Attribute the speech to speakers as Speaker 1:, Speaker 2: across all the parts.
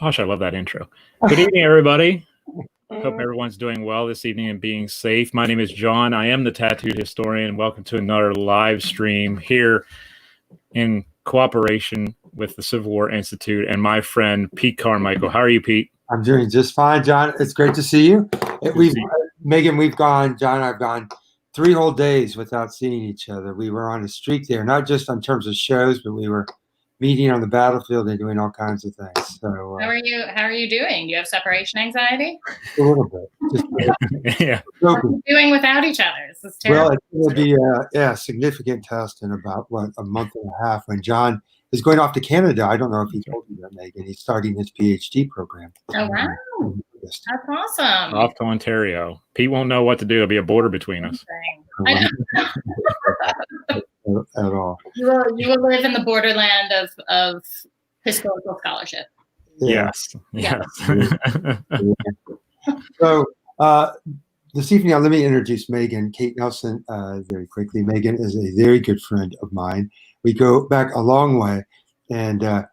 Speaker 1: Gosh, I love that intro. Good evening, everybody. Hope everyone's doing well this evening and being safe. My name is John. I am the Tattooed Historian. Welcome to another live stream here in cooperation with the Civil War Institute and my friend Pete Carmichael. How are you, Pete?
Speaker 2: I'm doing just fine, John. It's great to see you. Megan, John and I've gone 3 whole days without seeing each other. We were on a streak there, not just in terms of shows, but we were meeting on the battlefield and doing all kinds of things. So
Speaker 3: how are you doing? Do you have separation anxiety?
Speaker 2: A little bit. Just
Speaker 1: yeah.
Speaker 3: What are you doing without each other? This is terrible.
Speaker 2: Well, it's going to be a significant test in about a month and a half when John is going off to Canada. I don't know if he told you that, Megan. He's starting his PhD program.
Speaker 3: Oh, wow. That's awesome.
Speaker 1: Off to Ontario. Pete won't know what to do. There'll be a border between us.
Speaker 2: At all.
Speaker 3: You will live in the borderland of historical scholarship.
Speaker 1: Yes.
Speaker 2: So this evening, let me introduce Megan. Kate Nelson, very quickly. Megan is a very good friend of mine. We go back a long way, and I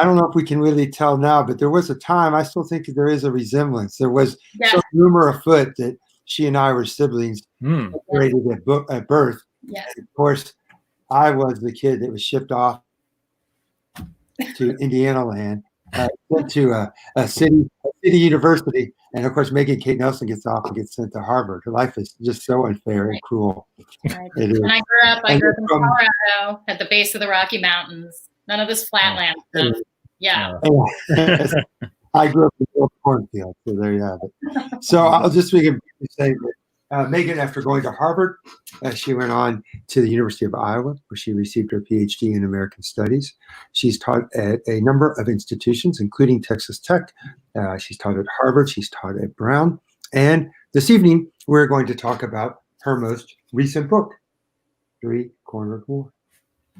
Speaker 2: don't know if we can really tell now, but there was a time, I still think there is a resemblance. There was some rumor afoot that she and I were siblings separated at birth.
Speaker 3: Yes.
Speaker 2: Of course, I was the kid that was shipped off to Indiana land, went to a city university, and of course, Megan Kate Nelson gets off and gets sent to Harvard. Her life is just so unfair and cruel.
Speaker 3: Right. And I grew up in Colorado at the base of the Rocky Mountains. None of this flatland stuff. Yeah.
Speaker 2: I grew up in a cornfield, so there you have it. So I'll just make a brief statement. Megan, after going to Harvard, she went on to the University of Iowa, where she received her PhD in American Studies. She's taught at a number of institutions, including Texas Tech. She's taught at Harvard. She's taught at Brown. And this evening, we're going to talk about her most recent book, Three-Cornered War.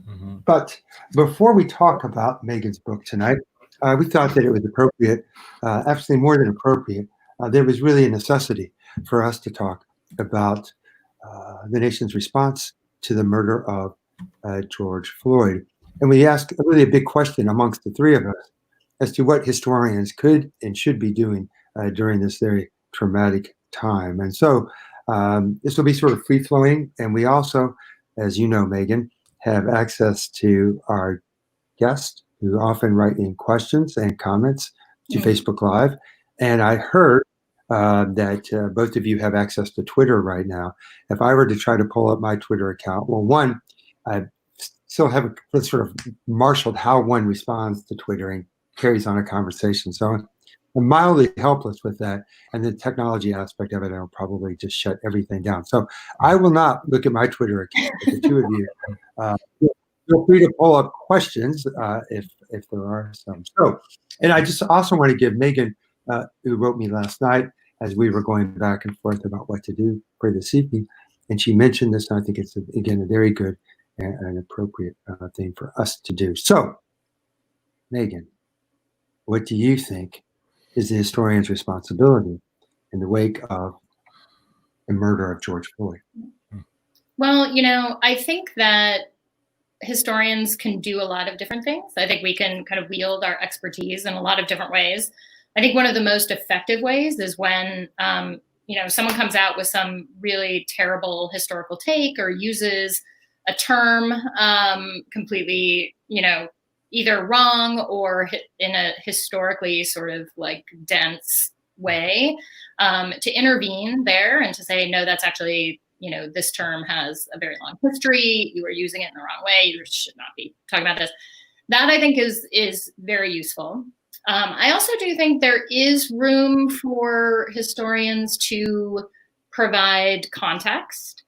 Speaker 2: Mm-hmm. But before we talk about Megan's book tonight, we thought that it was appropriate, absolutely more than appropriate. There was really a necessity for us to talk about the nation's response to the murder of George Floyd. And we asked really a big question amongst the three of us as to what historians could and should be doing during this very traumatic time. And so this will be sort of free-flowing. And we also, as you know, Megan, have access to our guests who often write in questions and comments to Facebook Live. And I heard that both of you have access to Twitter right now. If I were to try to pull up my Twitter account, well, one, I still haven't sort of marshaled how one responds to Twitter and carries on a conversation. So I'm mildly helpless with that. And the technology aspect of it, I'll probably just shut everything down. So I will not look at my Twitter account. The two of you, feel free to pull up questions if there are some. So, and I just also want to give Megan, who wrote me last night as we were going back and forth about what to do for this evening. And she mentioned this, and I think it's, again, a very good and appropriate thing for us to do. So, Megan, what do you think is the historian's responsibility in the wake of the murder of George Floyd?
Speaker 3: Well, I think that historians can do a lot of different things. I think we can kind of wield our expertise in a lot of different ways. I think one of the most effective ways is when, someone comes out with some really terrible historical take or uses a term completely, either wrong or in a historically sort of like dense way, to intervene there and to say, no, that's actually, this term has a very long history. You are using it in the wrong way. You should not be talking about this. That I think is very useful. I also do think there is room for historians to provide context,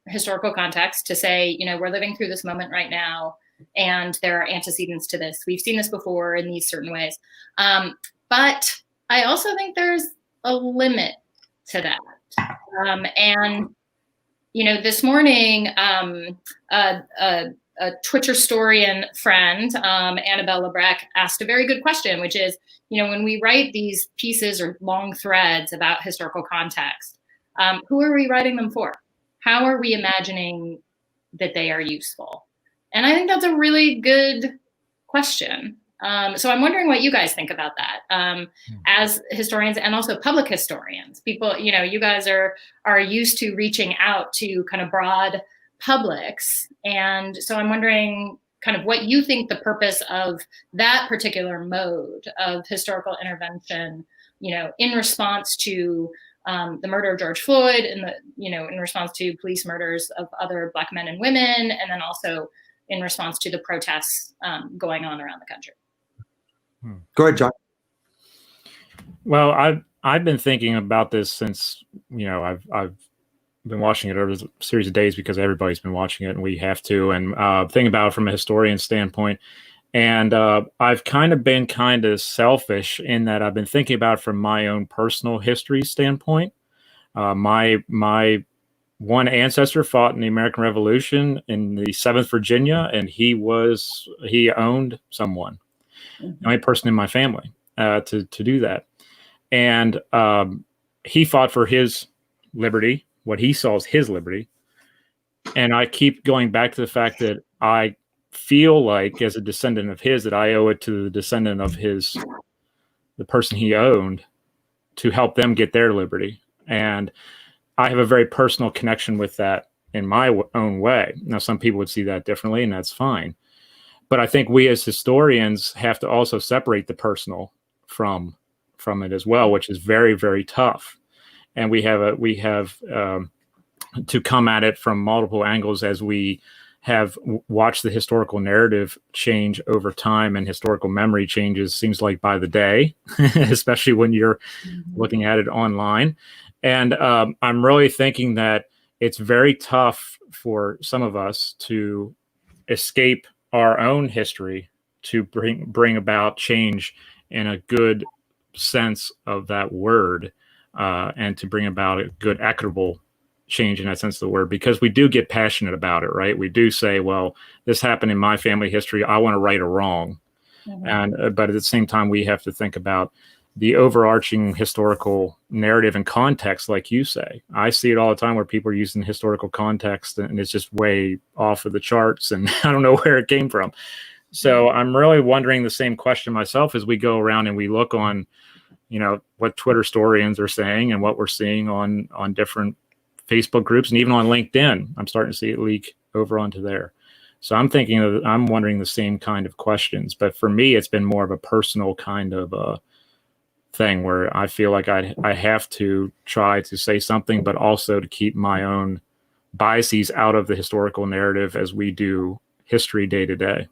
Speaker 3: historical context, to say, we're living through this moment right now, and there are antecedents to this. We've seen this before in these certain ways. But I also think there's a limit to that. And this morning, a Twitcherian friend, Annabelle Lebrecq, asked a very good question, which is, when we write these pieces or long threads about historical context, who are we writing them for? How are we imagining that they are useful? And I think that's a really good question. So I'm wondering what you guys think about that as historians and also public historians. People, you guys are used to reaching out to kind of broad publics. And so I'm wondering kind of what you think the purpose of that particular mode of historical intervention, in response to the murder of George Floyd and in response to police murders of other Black men and women, and then also in response to the protests going on around the country.
Speaker 2: Go ahead, John.
Speaker 1: Well, I've been thinking about this since I've been watching it over a series of days because everybody's been watching it and we have to, and thinking about it from a historian standpoint. And I've kind of been selfish in that I've been thinking about it from my own personal history standpoint. My one ancestor fought in the American Revolution in the 7th Virginia, and he owned someone. The only person in my family to do that. And he fought for his liberty, what he saw as his liberty. And I keep going back to the fact that I feel like, as a descendant of his, that I owe it to the descendant of the person he owned, to help them get their liberty. And I have a very personal connection with that in my own way. Now, some people would see that differently, and that's fine. But I think we as historians have to also separate the personal from it as well, which is very, very tough. And we have to come at it from multiple angles as we have watched the historical narrative change over time, and historical memory changes, seems like by the day, especially when you're looking at it online. And I'm really thinking that it's very tough for some of us to escape our own history to bring about change in a good sense of that word, and to bring about a good, equitable change in that sense of the word, because we do get passionate about it, right? We do say, well, this happened in my family history, I want to right a wrong. And but at the same time, we have to think about the overarching historical narrative and context, like you say. I see it all the time where people are using historical context and it's just way off of the charts, and I don't know where it came from. So I'm really wondering the same question myself as we go around and we look on, what Twitter historians are saying and what we're seeing on different Facebook groups and even on LinkedIn. I'm starting to see it leak over onto there. So I'm wondering the same kind of questions. But for me, it's been more of a personal kind of thing where I feel like I have to try to say something, but also to keep my own biases out of the historical narrative as we do history day to day.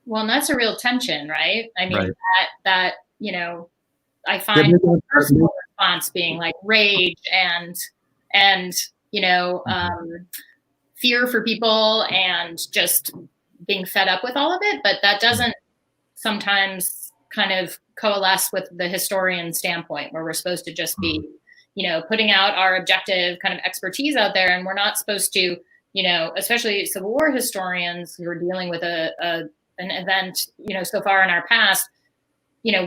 Speaker 3: Well, and that's a real tension, right? I mean,
Speaker 2: Right.
Speaker 3: that I find the personal response being like rage and fear for people and just being fed up with all of it. But that doesn't sometimes kind of coalesce with the historian standpoint, where we're supposed to just be, putting out our objective kind of expertise out there. And we're not supposed to, especially Civil War historians who are dealing with an event, so far in our past,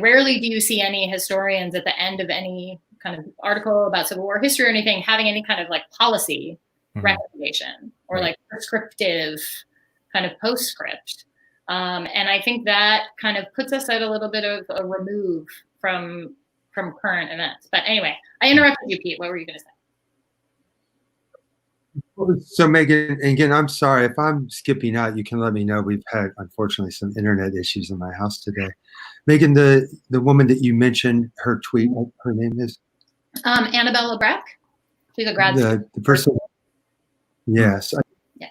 Speaker 3: rarely do you see any historians at the end of any kind of article about Civil War history or anything having any kind of like policy recommendation or like prescriptive kind of postscript. And I think that kind of puts us at a little bit of a remove from current events. But anyway, I interrupted you, Pete. What were you going to say?
Speaker 2: So Megan, again, I'm sorry if I'm skipping out. You can let me know. We've had, unfortunately, some internet issues in my house today. Megan, the woman that you mentioned, her tweet, her name is
Speaker 3: Annabelle Lebrecq. She's a grad student.
Speaker 2: The person. Yes.
Speaker 3: Yeah.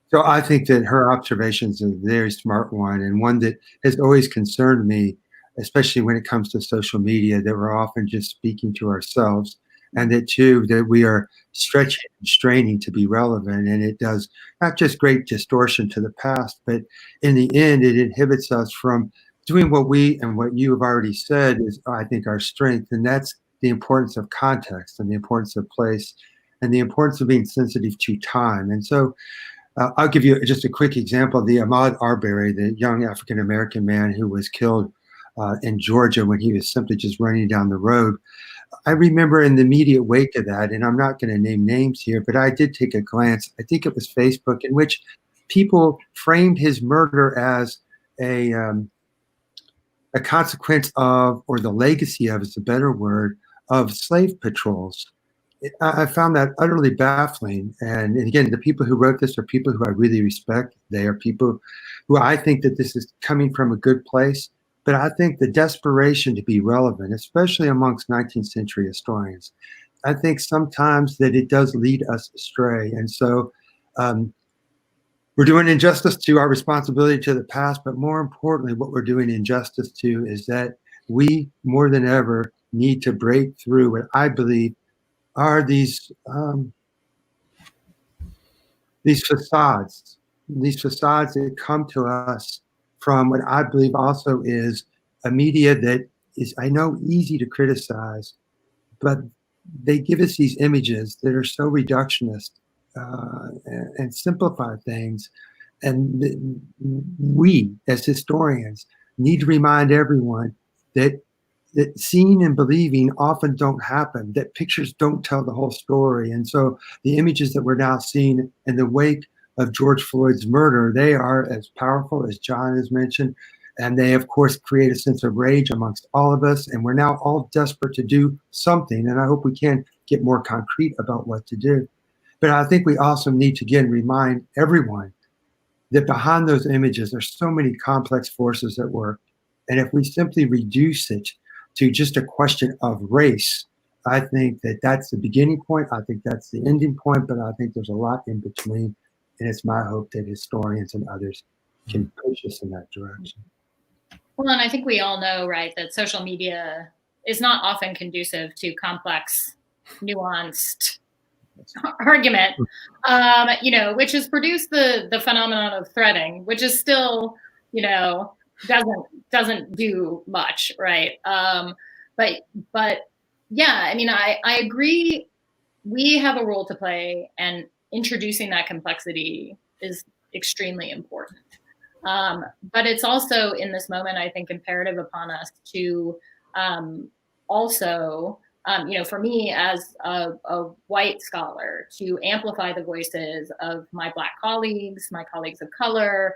Speaker 2: So I think that her observation is a very smart one, and one that has always concerned me, especially when it comes to social media, that we're often just speaking to ourselves, and that we are stretching and straining to be relevant. And it does not just great distortion to the past, but in the end, it inhibits us from doing what we and what you have already said is, I think, our strength. And that's the importance of context and the importance of place and the importance of being sensitive to time. And so I'll give you just a quick example. The Ahmaud Arbery, the young African-American man who was killed in Georgia when he was simply just running down the road. I remember in the immediate wake of that, and I'm not going to name names here, but I did take a glance. I think it was Facebook, in which people framed his murder as a consequence of, or the legacy of, is a better word, of slave patrols. I found that utterly baffling. And again, the people who wrote this are people who I really respect. They are people who I think that this is coming from a good place. But I think the desperation to be relevant, especially amongst 19th century historians, I think sometimes that it does lead us astray. And so we're doing injustice to our responsibility to the past, but more importantly, what we're doing injustice to is that we, more than ever, need to break through what I believe are these facades that come to us from what I believe also is a media that is, I know, easy to criticize, but they give us these images that are so reductionist and simplify things. And we, as historians, need to remind everyone that seeing and believing often don't happen, that pictures don't tell the whole story. And so the images that we're now seeing in the wake of George Floyd's murder, they are as powerful as John has mentioned. And they, of course, create a sense of rage amongst all of us. And we're now all desperate to do something. And I hope we can get more concrete about what to do. But I think we also need to, again, remind everyone that behind those images, there's so many complex forces at work. And if we simply reduce it to just a question of race, I think that that's the beginning point. I think that's the ending point, but I think there's a lot in between. And it's my hope that historians and others can push us in that direction.
Speaker 3: Well, and I think we all know, right, that social media is not often conducive to complex, nuanced argument, which has produced the phenomenon of threading, which is still, doesn't do much, right? But yeah, I mean, I agree. We have a role to play, and introducing that complexity is extremely important. But it's also, in this moment, I think, imperative upon us to also, for me as a white scholar, to amplify the voices of my Black colleagues, my colleagues of color,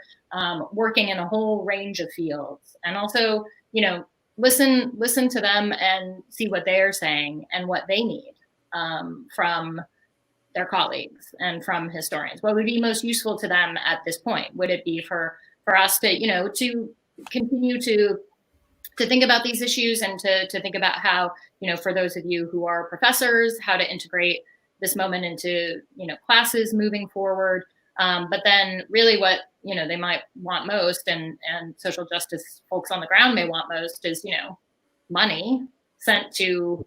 Speaker 3: working in a whole range of fields, and also, listen to them and see what they are saying and what they need from their colleagues and from historians. What would be most useful to them at this point? Would it be for us to, to continue to think about these issues and to think about how, for those of you who are professors, how to integrate this moment into, classes moving forward. But then really what, they might want most, and social justice folks on the ground may want most, is, money sent to,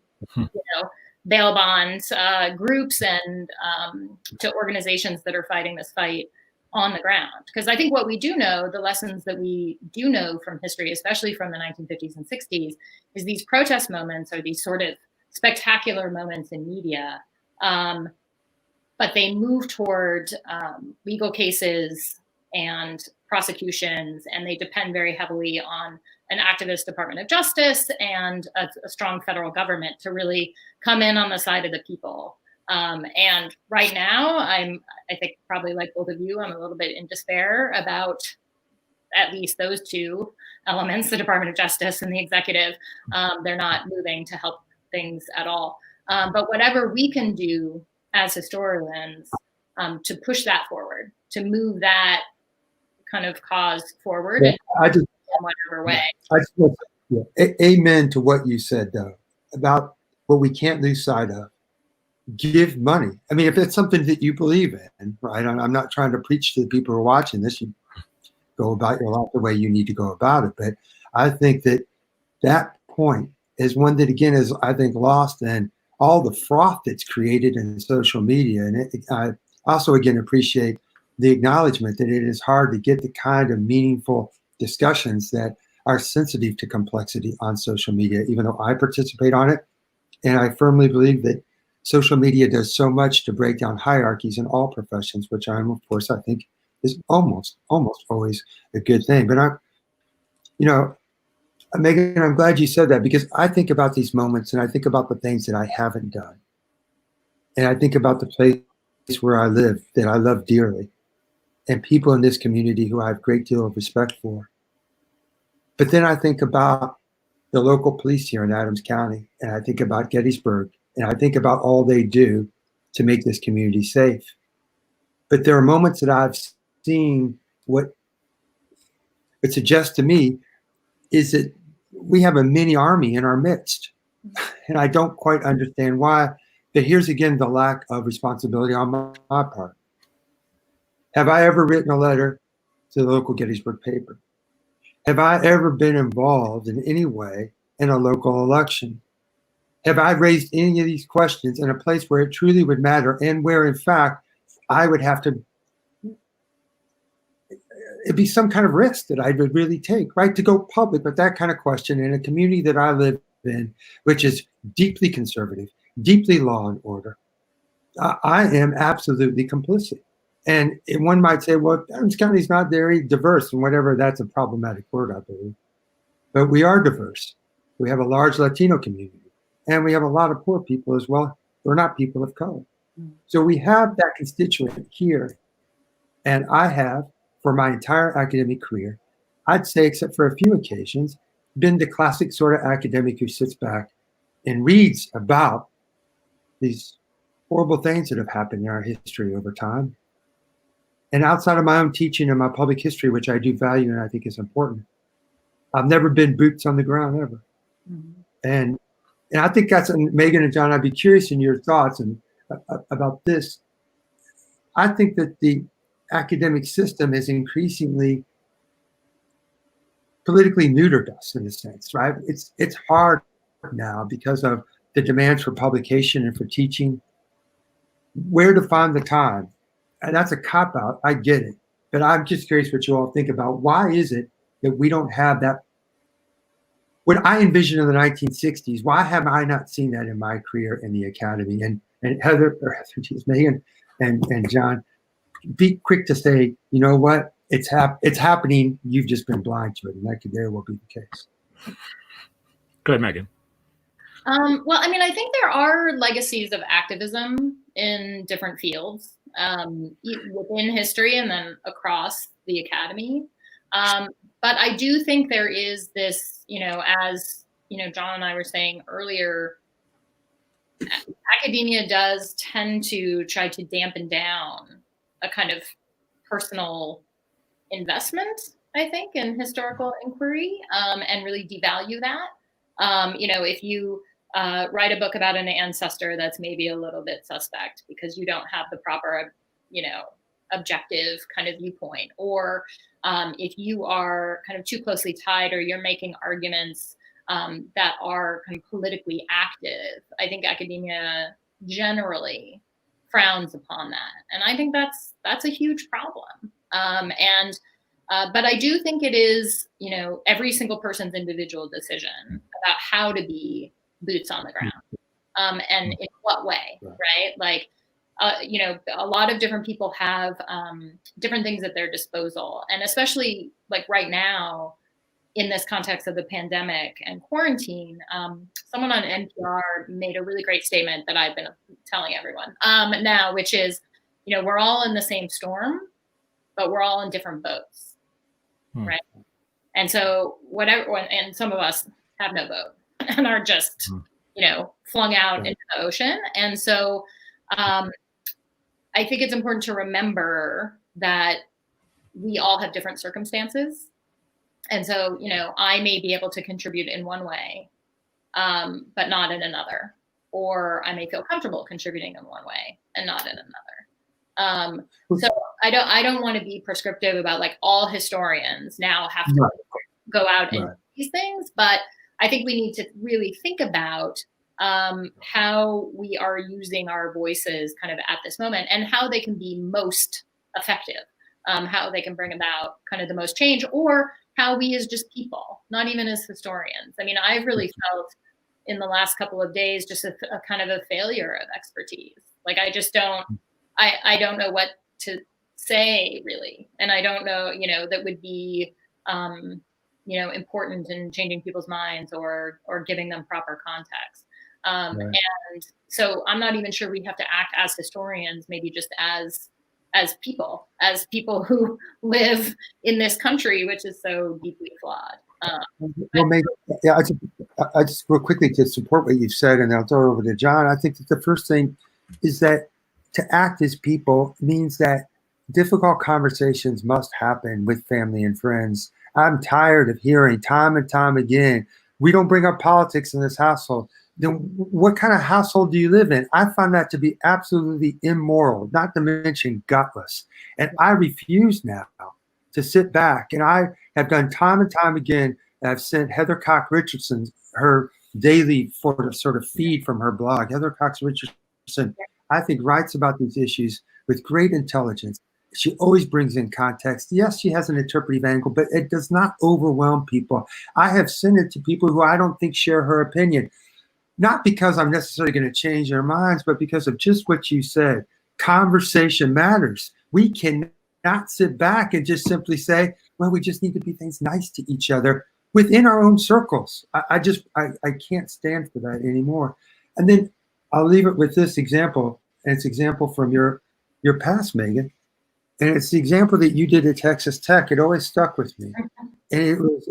Speaker 3: bail bonds groups and to organizations that are fighting this fight on the ground. Because I think what we do know, the lessons that we do know from history, especially from the 1950s and 60s, is these protest moments are these sort of spectacular moments in media, but they move toward legal cases and prosecutions, and they depend very heavily on an activist Department of Justice and a strong federal government to really come in on the side of the people. And right now, I think probably like both of you, I'm a little bit in despair about at least those two elements, the Department of Justice and the executive. They're not moving to help things at all. But whatever we can do as historians to push that forward, to move that kind of cause forward in whatever way.
Speaker 2: Amen to what you said, though, about what we can't lose sight of. Give money. I mean, if it's something that you believe in, right? I'm not trying to preach to the people who are watching this. You go about your life the way you need to go about it. But I think that point is one that, again, is, I think, lost in all the froth that's created in social media. And I also, again, appreciate the acknowledgement that it is hard to get the kind of meaningful discussions that are sensitive to complexity on social media, even though I participate on it. And I firmly believe that social media does so much to break down hierarchies in all professions, which of course, I think is almost always a good thing. But Megan, I'm glad you said that, because I think about these moments and I think about the things that I haven't done. And I think about the place where I live that I love dearly, and people in this community who I have a great deal of respect for. But then I think about the local police here in Adams County, and I think about Gettysburg, and I think about all they do to make this community safe. But there are moments that I've seen what it suggests to me is that we have a mini army in our midst. And I don't quite understand why. But here's again the lack of responsibility on my part. Have I ever written a letter to the local Gettysburg paper? Have I ever been involved in any way in a local election? Have I raised any of these questions in a place where it truly would matter and where, in fact, I would have to, it'd be some kind of risk that I would really take, right? To go public with that kind of question in a community that I live in, which is deeply conservative, deeply law and order. I am absolutely complicit. And one might say, well, Adams County is not very diverse, and whatever, that's a problematic word, I believe. But we are diverse. We have a large Latino community, and we have a lot of poor people as well. We're not people of color. So we have that constituent here. And I have, for my entire academic career, I'd say, except for a few occasions, been the classic sort of academic who sits back and reads about these horrible things that have happened in our history over time. And outside of my own teaching and my public history, which I do value and I think is important, I've never been boots on the ground ever. Mm-hmm. And I think that's, and Megan and John, I'd be curious in your thoughts about this. I think that the academic system is increasingly politically neutered us in a sense, right? It's hard now because of the demands for publication and for teaching, where to find the time. And that's a cop-out, I get it. But I'm just curious what you all think about why is it that we don't have that? What I envisioned in the 1960s, why have I not seen that in my career in the academy? And Megan and John, be quick to say, you know what, it's happening, you've just been blind to it, and that could very well be the case.
Speaker 1: Go ahead, Megan.
Speaker 3: Well, I mean, I think there are legacies of activism in different fields within history and then across the academy. But I do think there is this, as, John and I were saying earlier, academia does tend to try to dampen down a kind of personal investment, I think, in historical inquiry and really devalue that. If you write a book about an ancestor, that's maybe a little bit suspect because you don't have the proper, objective kind of viewpoint. Or if you are kind of too closely tied or you're making arguments that are kind of politically active, I think academia generally frowns upon that. And I think that's a huge problem. But I do think it is, every single person's individual decision about how to be boots on the ground and in what way, right? Like, a lot of different people have different things at their disposal. And especially like right now, in this context of the pandemic and quarantine, someone on NPR made a really great statement that I've been telling everyone now, which is, we're all in the same storm, but we're all in different boats, right? And so and some of us have no boat and are just, flung out into the ocean. And so I think it's important to remember that we all have different circumstances. And so, I may be able to contribute in one way, but not in another. Or I may feel comfortable contributing in one way and not in another. So I don't want to be prescriptive about like all historians now have to go out and do these things, but I think we need to really think about how we are using our voices kind of at this moment and how they can be most effective, how they can bring about kind of the most change, or how we as just people, not even as historians. I mean, I've really felt in the last couple of days just a kind of a failure of expertise. Like I just don't, I don't know what to say really. And I don't know, that would be, important in changing people's minds or giving them proper context. And so I'm not even sure we have to act as historians, maybe just as people who live in this country, which is so deeply flawed.
Speaker 2: Well, Megan, yeah, I just real quickly to support what you've said, and I'll throw it over to John. I think that the first thing is that to act as people means that difficult conversations must happen with family and friends. I'm tired of hearing time and time again, we don't bring up politics in this household. Then what kind of household do you live in? I find that to be absolutely immoral, not to mention gutless. And I refuse now to sit back. And I have done time and time again. I've sent Heather Cox Richardson her daily sort of feed from her blog. Heather Cox Richardson, I think, writes about these issues with great intelligence. She always brings in context. Yes, she has an interpretive angle, but it does not overwhelm people. I have sent it to people who I don't think share her opinion, not because I'm necessarily going to change their minds, but because of just what you said. Conversation matters. We cannot sit back and just simply say, well, we just need to be things nice to each other within our own circles. I can't stand for that anymore. And then I'll leave it with this example, and it's an example from your past, Megan. And it's the example that you did at Texas Tech. It always stuck with me. And it was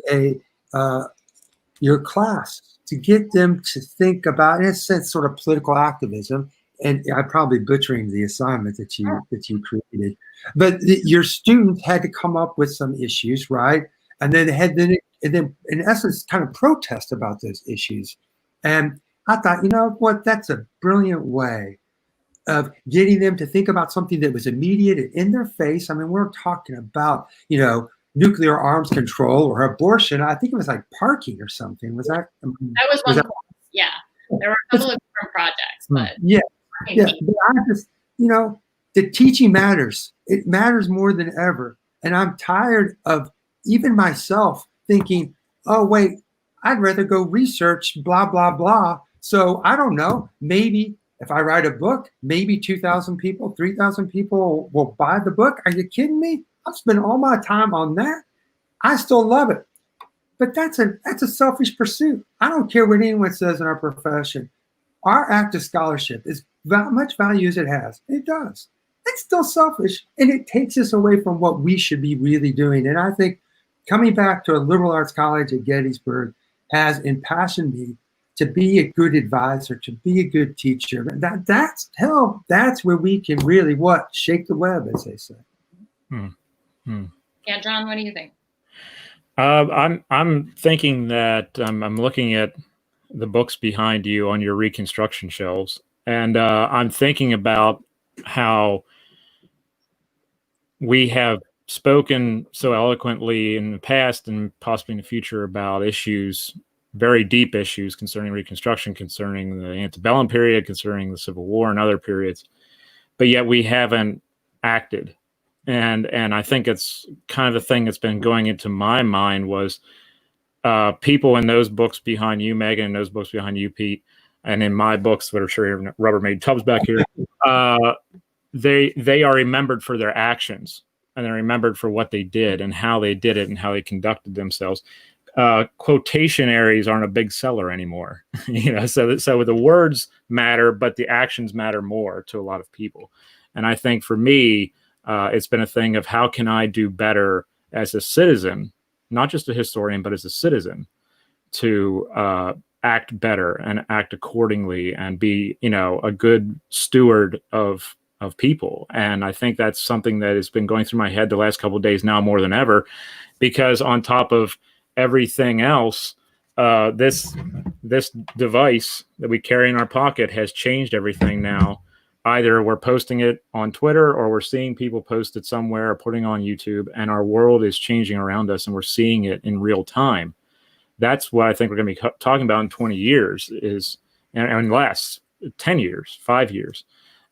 Speaker 2: your class, to get them to think about, in a sense, sort of political activism. And I'm probably butchering the assignment that you created. But your students had to come up with some issues, right? And then in essence, kind of protest about those issues. And I thought, you know what, that's a brilliant way of getting them to think about something that was immediate and in their face. I mean, we're talking about, nuclear arms control or abortion. I think it was like parking or something. Was that?
Speaker 3: That was one. Yeah, there were a couple of different projects, but
Speaker 2: yeah. But I just, the teaching matters. It matters more than ever. And I'm tired of even myself thinking, oh wait, I'd rather go research blah blah blah. So I don't know, maybe. If I write a book, maybe 2,000 people, 3,000 people will buy the book. Are you kidding me? I've spent all my time on that. I still love it. But that's a selfish pursuit. I don't care what anyone says in our profession. Our act of scholarship, is much value as it has, it does. It's still selfish, and it takes us away from what we should be really doing. And I think coming back to a liberal arts college at Gettysburg has impassioned me to be a good advisor, to be a good teacher. That's where we can really shake the web, as they say.
Speaker 3: Yeah, John, what do you think?
Speaker 1: I'm thinking that I'm looking at the books behind you on your Reconstruction shelves, and I'm thinking about how we have spoken so eloquently in the past and possibly in the future about issues, very deep issues concerning Reconstruction, concerning the antebellum period, concerning the Civil War and other periods, but yet we haven't acted. And I think it's kind of the thing that's been going into my mind was people in those books behind you, Megan, and those books behind you, Pete, and in my books that are sure Rubbermaid tubs back here, they are remembered for their actions, and they're remembered for what they did and how they did it and how they conducted themselves. Quotationaries aren't a big seller anymore, so the words matter, but the actions matter more to a lot of people. And I think for me, it's been a thing of how can I do better as a citizen, not just a historian, but as a citizen, to act better and act accordingly and be, a good steward of people. And I think that's something that has been going through my head the last couple of days now more than ever, because on top of everything else, this device that we carry in our pocket has changed everything now. Either we're posting it on Twitter or we're seeing people post it somewhere or putting on YouTube, and our world is changing around us and we're seeing it in real time. That's what I think we're going to be talking about in 20 years and less, 10 years, 5 years.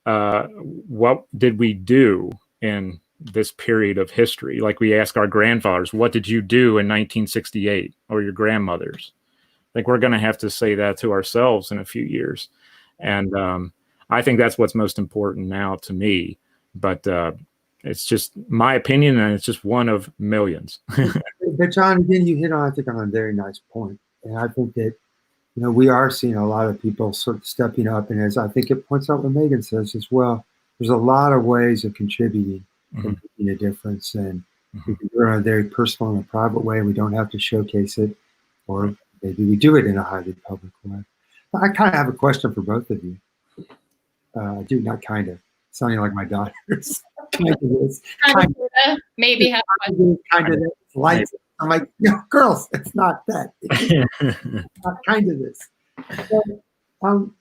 Speaker 1: What did we do in this period of history? Like we ask our grandfathers, what did you do in 1968, or your grandmothers? I think we're going to have to say that to ourselves in a few years. And I think that's what's most important now to me. But it's just my opinion, and it's just one of millions.
Speaker 2: But John, again, you hit on, I think, on a very nice point. And I think that, we are seeing a lot of people sort of stepping up. And as I think it points out what Megan says as well, there's a lot of ways of contributing and making a difference. And We can do it in a very personal and private way. We don't have to showcase it, or maybe we do it in a highly public way. I kind of have a question for both of you. I do, not kind of, sounding like my daughters. Kind of this.
Speaker 3: Maybe have
Speaker 2: kind of this. Lights. I'm like, no, girls, it's not that. It's not kind of this. So,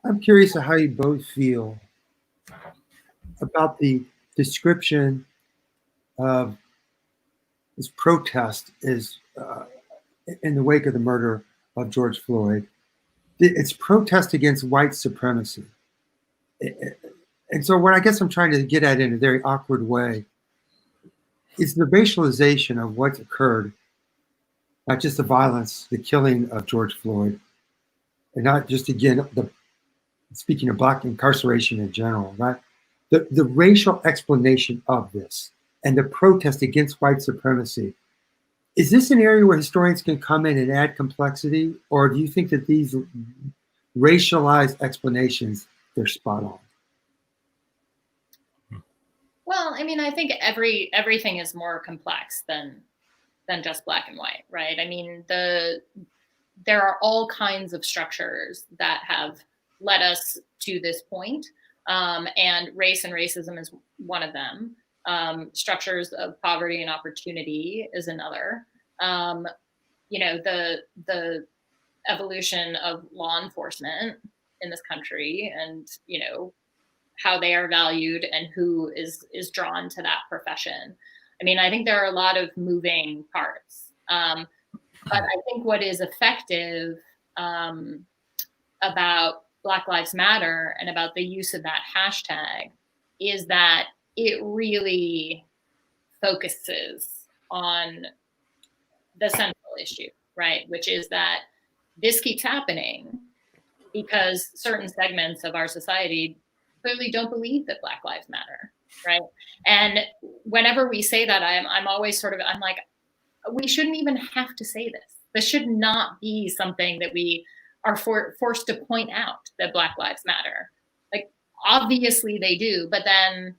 Speaker 2: I'm curious how you both feel about the description of this protest is in the wake of the murder of George Floyd. It's protest against white supremacy. And so what I guess I'm trying to get at in a very awkward way is the racialization of what's occurred, not just the violence, the killing of George Floyd, and not just, again, speaking of Black incarceration in general, right? The racial explanation of this and the protest against white supremacy. Is this an area where historians can come in and add complexity, or do you think that these racialized explanations, they're spot on?
Speaker 3: Well, I mean, I think everything is more complex than just black and white, right? I mean, there are all kinds of structures that have led us to this point, and race and racism is one of them. Structures of poverty and opportunity is another. You know, the evolution of law enforcement in this country, and you know how they are valued and who is drawn to that profession. I mean, I think there are a lot of moving parts, but I think what is effective about Black Lives Matter and about the use of that hashtag is that it really focuses on the central issue, right? Which is that this keeps happening because certain segments of our society clearly don't believe that Black Lives Matter, right? And whenever we say that, I'm always I'm like, we shouldn't even have to say this. This should not be something that we are forced to point out, that Black Lives Matter. Like, obviously they do, but then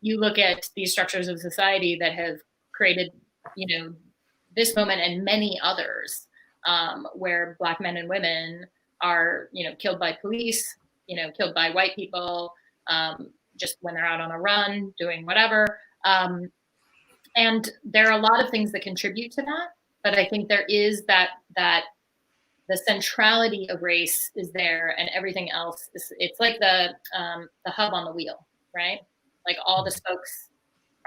Speaker 3: you look at these structures of society that have created, you know, this moment and many others, where Black men and women are, you know, killed by police, you know, killed by white people, just when they're out on a run, doing whatever. And there are a lot of things that contribute to that, but I think there is that the centrality of race is there, and everything else it's like the hub on the wheel, right? Like all the spokes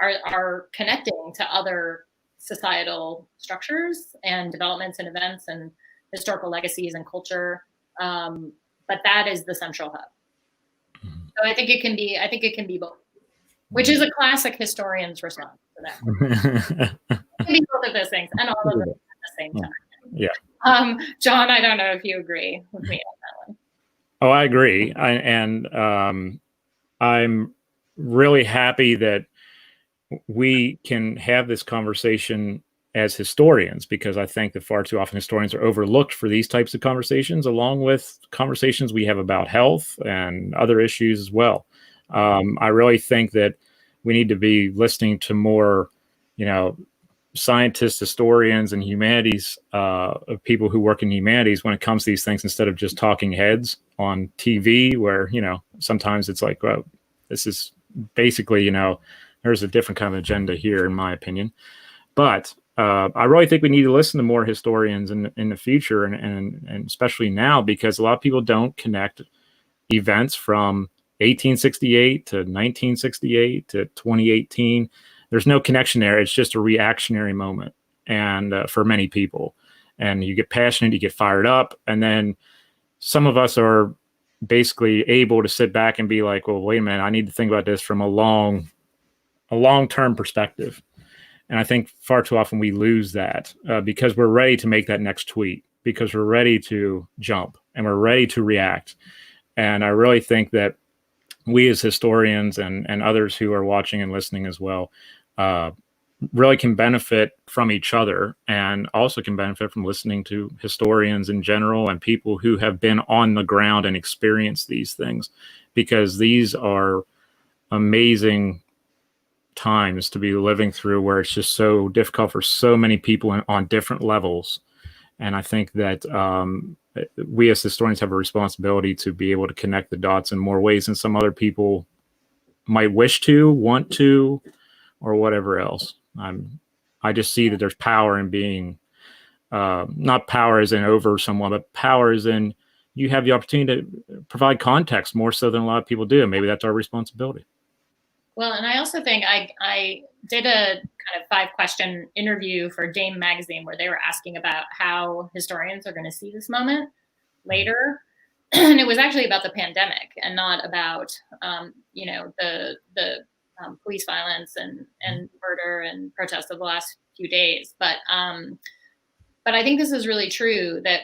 Speaker 3: are connecting to other societal structures and developments and events and historical legacies and culture. But that is the central hub. So I think it can be both, which is a classic historian's response to that. It can be both of those things and all of them at the same time.
Speaker 1: Yeah.
Speaker 3: John, I don't know if you agree with me on that one.
Speaker 1: Oh, I agree. I'm really happy that we can have this conversation as historians, because I think that far too often historians are overlooked for these types of conversations, along with conversations we have about health and other issues as well. I really think that we need to be listening to more, you know, scientists, historians, and humanities, people who work in humanities when it comes to these things, instead of just talking heads on TV, where, you know, sometimes it's like, well, this is basically, you know, there's a different kind of agenda here, in my opinion. But I really think we need to listen to more historians in the future, and especially now, because a lot of people don't connect events from 1868 to 1968 to 2018. There's no connection there. It's just a reactionary moment, and for many people, and you get passionate, you get fired up, and then some of us are basically able to sit back and be like, well, wait a minute, I need to think about this from a long-term perspective. And I think far too often we lose that because we're ready to make that next tweet, because we're ready to jump and we're ready to react. And I really think that we as historians and others who are watching and listening as well really can benefit from each other, and also can benefit from listening to historians in general and people who have been on the ground and experienced these things, because these are amazing times to be living through, where it's just so difficult for so many people on different levels. And I think that we as historians have a responsibility to be able to connect the dots in more ways than some other people might wish to, want to, or whatever else. I just see that there's power in being, not power as in over someone, but power as in you have the opportunity to provide context more so than a lot of people do. And maybe that's our responsibility.
Speaker 3: Well, and I also think I did a kind of 5-question interview for Dame magazine where they were asking about how historians are going to see this moment later. And it was actually about the pandemic and not about, the police violence and murder and protests of the last few days. But I think this is really true, that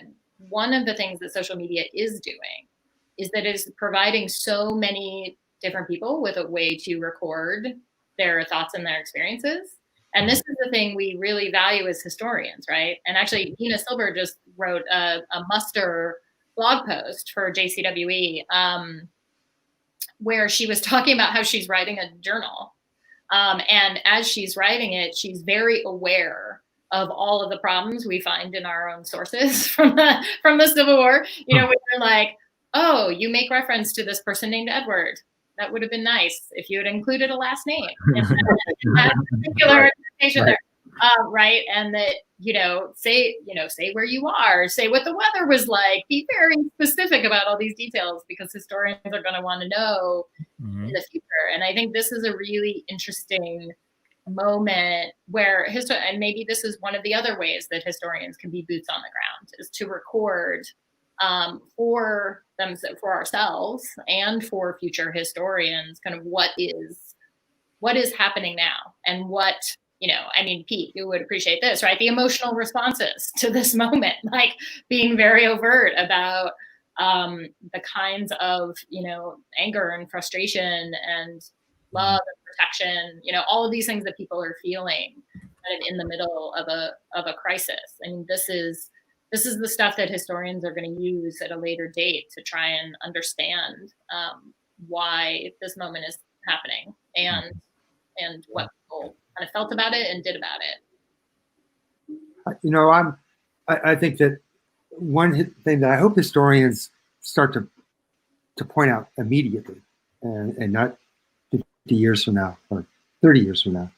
Speaker 3: one of the things that social media is doing is that it's providing so many different people with a way to record their thoughts and their experiences. And this is the thing we really value as historians, right? And actually, Nina Silber just wrote a muster blog post for JCWE where she was talking about how she's writing a journal. And as she's writing it, she's very aware of all of the problems we find in our own sources from the Civil War. When you're like, oh, you make reference to this person named Edward. That would have been nice if you had included a last name in that particular information there, right? And that say where you are, say what the weather was like, be very specific about all these details, because historians are going to want to know in the future. And I think this is a really interesting moment where and maybe this is one of the other ways that historians can be boots on the ground, is to record for ourselves and for future historians kind of what is happening now, and what Pete, you would appreciate this, right? The emotional responses to this moment, like being very overt about the kinds of anger and frustration and love and protection, all of these things that people are feeling kind of in the middle of a crisis. I mean, this is the stuff that historians are going to use at a later date to try and understand why this moment is happening and what people kind of felt about it and did about it.
Speaker 2: I think that one thing that I hope historians start to point out immediately, and not 50 years from now or 30 years from now,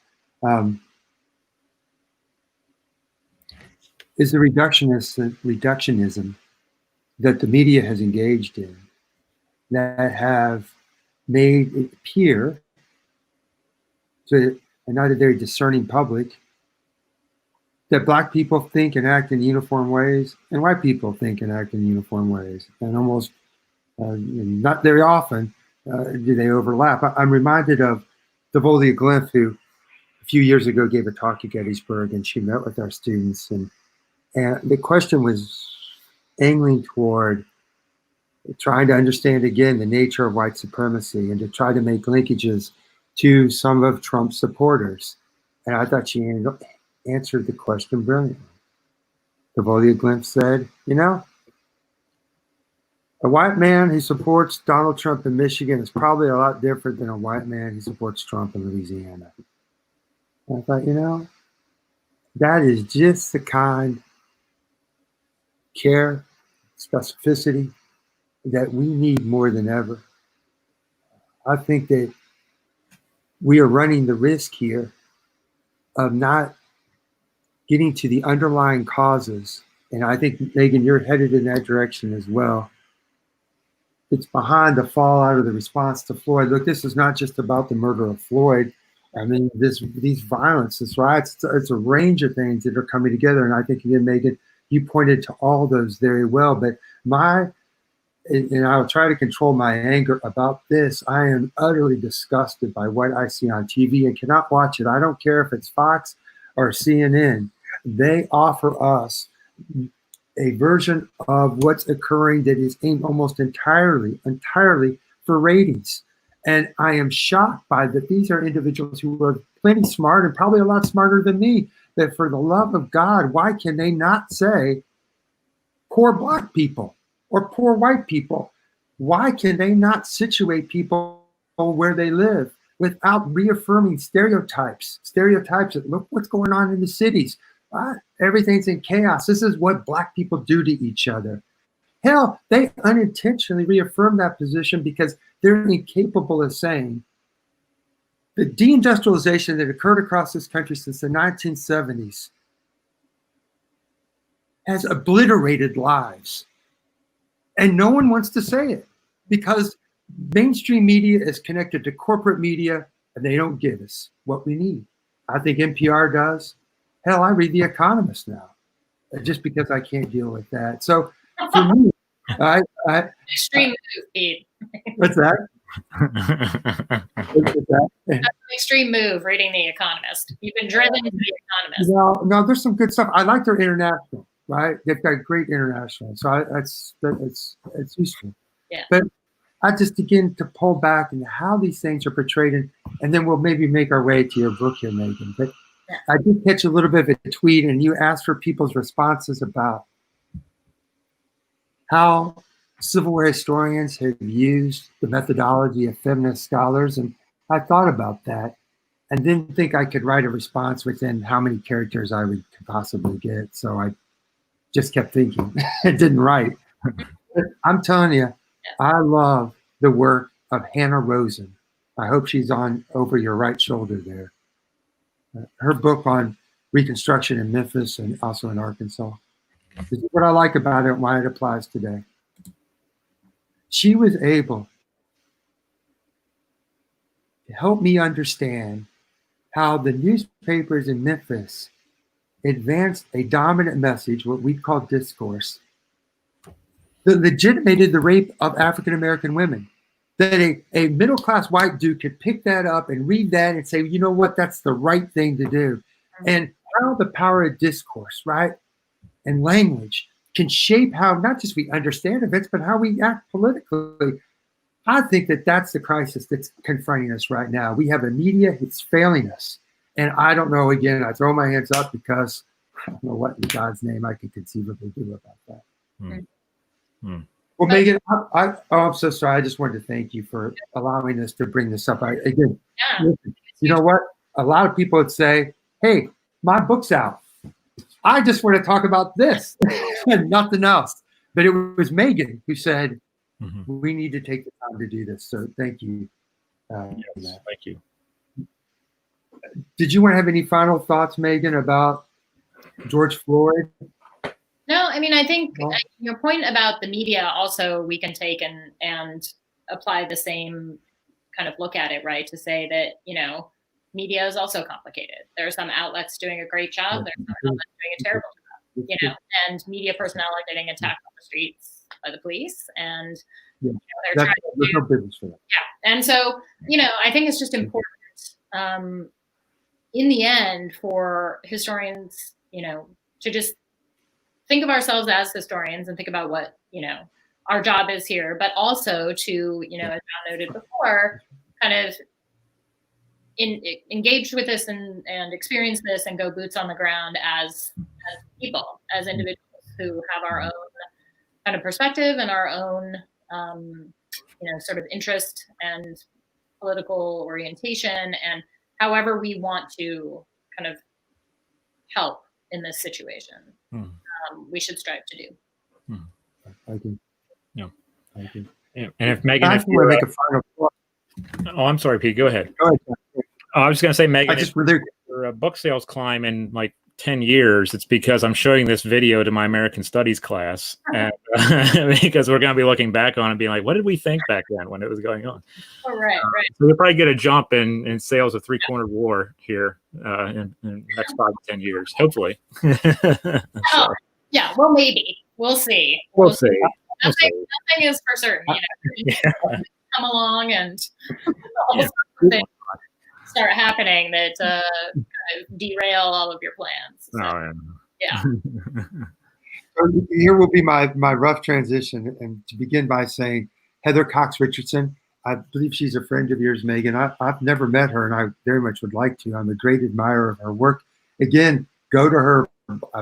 Speaker 2: is the reductionism that the media has engaged in, that have made it appear to a not a very discerning public that Black people think and act in uniform ways, and white people think and act in uniform ways, and almost not very often do they overlap. I'm reminded of Devolia Glimpf, who a few years ago gave a talk at Gettysburg, and she met with our students, and the question was angling toward trying to understand again the nature of white supremacy and to try to make linkages to some of Trump's supporters. And I thought she answered the question brilliantly. Devolia Glimpf said, a white man who supports Donald Trump in Michigan is probably a lot different than a white man who supports Trump in Louisiana. And I thought, that is just the kind care, specificity that we need more than ever. I think that we are running the risk here of not getting to the underlying causes. And I think, Megan, you're headed in that direction as well. It's behind the fallout of the response to Floyd. Look, this is not just about the murder of Floyd. I mean, these violence, this riots, it's a range of things that are coming together. And I think, again, Megan, you pointed to all those very well. But and I'll try to control my anger about this. I am utterly disgusted by what I see on TV and cannot watch it. I don't care if it's Fox or CNN. They offer us a version of what's occurring that is aimed almost entirely for ratings. And I am shocked by that. These are individuals who are plenty smart and probably a lot smarter than me, that for the love of God, why can they not say poor Black people or poor white people? Why can they not situate people where they live? without reaffirming stereotypes that look what's going on in the cities. Everything's in chaos. This is what Black people do to each other. Hell, they unintentionally reaffirm that position because they're incapable of saying the deindustrialization that occurred across this country since the 1970s has obliterated lives. And no one wants to say it because mainstream media is connected to corporate media and they don't give us what we need. I think NPR does. Hell, I read The Economist now just because I can't deal with that. So for me,
Speaker 3: extreme move, Pete.
Speaker 2: What's that? What's that?
Speaker 3: That's an extreme move, reading The Economist. You've been driven to The Economist.
Speaker 2: No, there's some good stuff. I like their international, right? They've got great international. So it's useful.
Speaker 3: Yeah.
Speaker 2: But I just begin to pull back into how these things are portrayed, and then we'll maybe make our way to your book here, Megan. But
Speaker 3: yeah.
Speaker 2: I did catch a little bit of a tweet, and you asked for people's responses about how civil war historians have used the methodology of feminist scholars, and I thought about that and didn't think I could write a response within how many characters I could possibly get. So I just kept thinking and didn't write. But I'm telling you, I love the work of Hannah Rosen. I hope she's on over your right shoulder there. Her book on Reconstruction in Memphis and also in Arkansas. This is what I like about it and why it applies today. She was able to help me understand how the newspapers in Memphis advanced a dominant message, what we call discourse, that legitimated the rape of African-American women. That a middle-class white dude could pick that up and read that and say, you know what, that's the right thing to do. And how the power of discourse, right, and language can shape how not just we understand events, but how we act politically. I think that that's the crisis that's confronting us right now. We have a media, it's failing us. And I don't know, again, I throw my hands up because I don't know what in God's name I could conceivably do about that. Well, Megan, I'm so sorry. I just wanted to thank you for allowing us to bring this up. Listen, you know what? A lot of people would say, hey, my book's out. I just want to talk about this and nothing else. But it was Megan who said, we need to take the time to do this. So thank you.
Speaker 1: Yes, thank you.
Speaker 2: Did you want to have any final thoughts, Megan, about George Floyd?
Speaker 3: No, I mean, I think your point about the media also we can take and apply the same kind of look at it, right? To say that, you know, media is also complicated. There are some outlets doing a great job. There are some outlets doing a terrible job, you know, and media personnel are getting attacked on the streets by the police. And you know, they're trying to do,
Speaker 2: no business for that.
Speaker 3: Yeah. And so, you know, I think it's just important in the end for historians, you know, to just think of ourselves as historians and think about what, you know, our job is here, but also to, you know, as John noted before, kind of engage with this and experience this and go boots on the ground as people, as individuals who have our own kind of perspective and our own, you know, sort of interest and political orientation, and however we want to kind of help in this situation. We should strive to do.
Speaker 2: I do.
Speaker 1: Yeah.
Speaker 2: I do.
Speaker 1: Yeah. And if Megan,
Speaker 2: if you make a final thought.
Speaker 1: Oh, I'm sorry, Pete. Go ahead.
Speaker 2: Go ahead.
Speaker 1: I was going to say, Megan,
Speaker 2: if
Speaker 1: your book sales climb in like 10 years, it's because I'm showing this video to my American Studies class, and, because we're going to be looking back on it and being like, what did we think back then when it was going on?
Speaker 3: Oh, right.
Speaker 1: So we'll probably get a jump in sales of Three-Cornered War here in the next 5 to 10 years, hopefully.
Speaker 3: Oh, yeah, well, maybe. We'll see.
Speaker 1: We'll see.
Speaker 3: Nothing is for certain, you know. Come along and all sorts of things start happening that kind of derail all of your plans. So, yeah.
Speaker 2: So here will be my rough transition, and to begin by saying Heather Cox Richardson, I believe she's a friend of yours, Megan. I've never met her, and I very much would like to. I'm a great admirer of her work. Again, go to her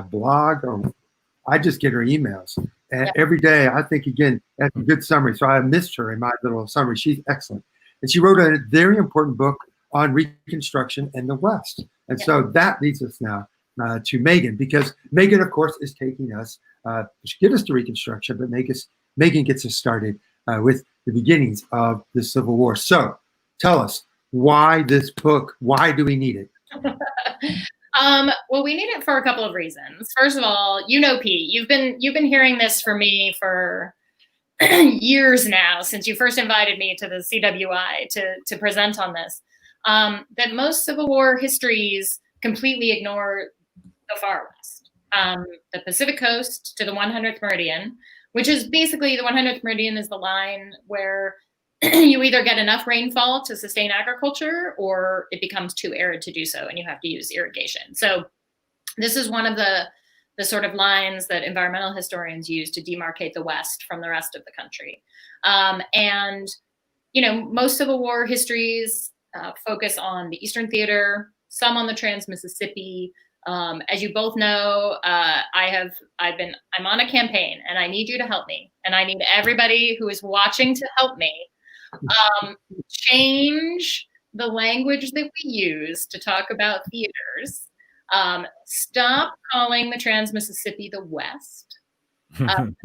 Speaker 2: blog, or I just get her emails. And every day, I think, again, that's a good summary. So I missed her in my little summary. She's excellent. And she wrote a very important book on Reconstruction in the West. And so that leads us now to Megan, because Megan, of course, is taking us, to get us to Reconstruction, but Megan gets us started with the beginnings of the Civil War. So tell us, why this book? Why do we need it?
Speaker 3: Well, we need it for a couple of reasons. First of all, Pete, you've been hearing this from me for years now, since you first invited me to the CWI to present on this, that most Civil War histories completely ignore the far west, the Pacific coast to the 100th meridian, which is basically the 100th meridian is the line where you either get enough rainfall to sustain agriculture or it becomes too arid to do so and you have to use irrigation. So this is one of the sort of lines that environmental historians use to demarcate the West from the rest of the country. And, most Civil War histories focus on the Eastern Theater, some on the Trans-Mississippi. As you both know, I'm on a campaign and I need you to help me. And I need everybody who is watching to help me change the language that we use to talk about theaters. Stop calling the Trans-Mississippi the West. The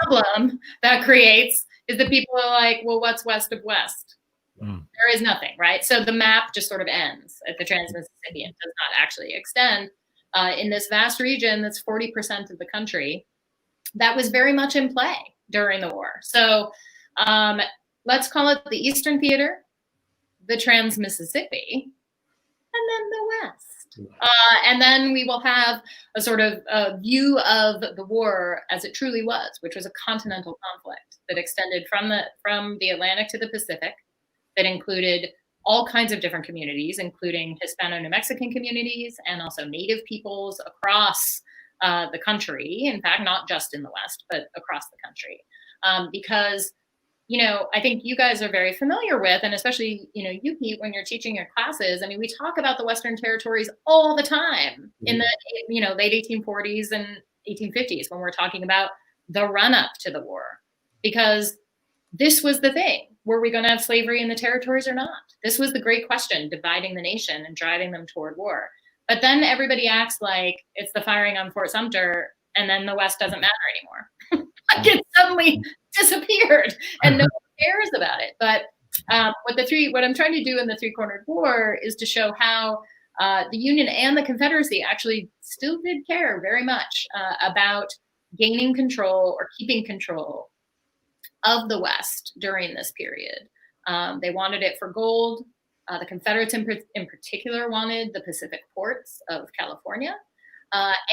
Speaker 3: problem that creates is that people are like, well, what's west of West? There is nothing, right? So the map just sort of ends at the Trans-Mississippi and does not actually extend in this vast region that's 40% of the country. That was very much in play during the war. So let's call it the Eastern Theater, the Trans-Mississippi, and then the West. And then we will have a sort of view of the war as it truly was, which was a continental conflict that extended from the Atlantic to the Pacific, that included all kinds of different communities, including Hispano-New Mexican communities and also Native peoples across the country. In fact, not just in the West, but across the country. Because I think you guys are very familiar with, and especially, you, Pete, when you're teaching your classes, I mean, we talk about the Western territories all the time in the, late 1840s and 1850s when we're talking about the run up to the war, because this was the thing. Were we going to have slavery in the territories or not? This was the great question, dividing the nation and driving them toward war. But then everybody acts like it's the firing on Fort Sumter, and then the West doesn't matter anymore. Like it suddenly disappeared and no one cares about it. But what I'm trying to do in the Three-Cornered War is to show how the Union and the Confederacy actually still did care very much about gaining control or keeping control of the West during this period. They wanted it for gold. The Confederates in particular wanted the Pacific ports of California.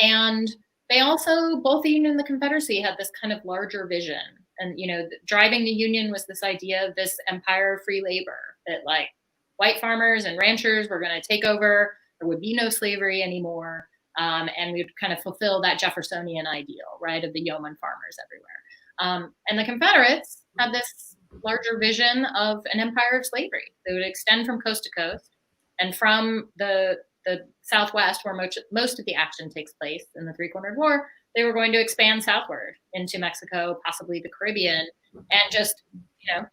Speaker 3: And they also, both the Union and the Confederacy had this kind of larger vision. And, driving the Union was this idea of this empire of free labor, that like white farmers and ranchers were going to take over. There would be no slavery anymore. And we'd kind of fulfill that Jeffersonian ideal, right, of the yeoman farmers everywhere. And the Confederates had this larger vision of an empire of slavery that would extend from coast to coast, and from the Southwest, where most of the action takes place in the Three-Cornered War, they were going to expand southward into Mexico, possibly the Caribbean, and just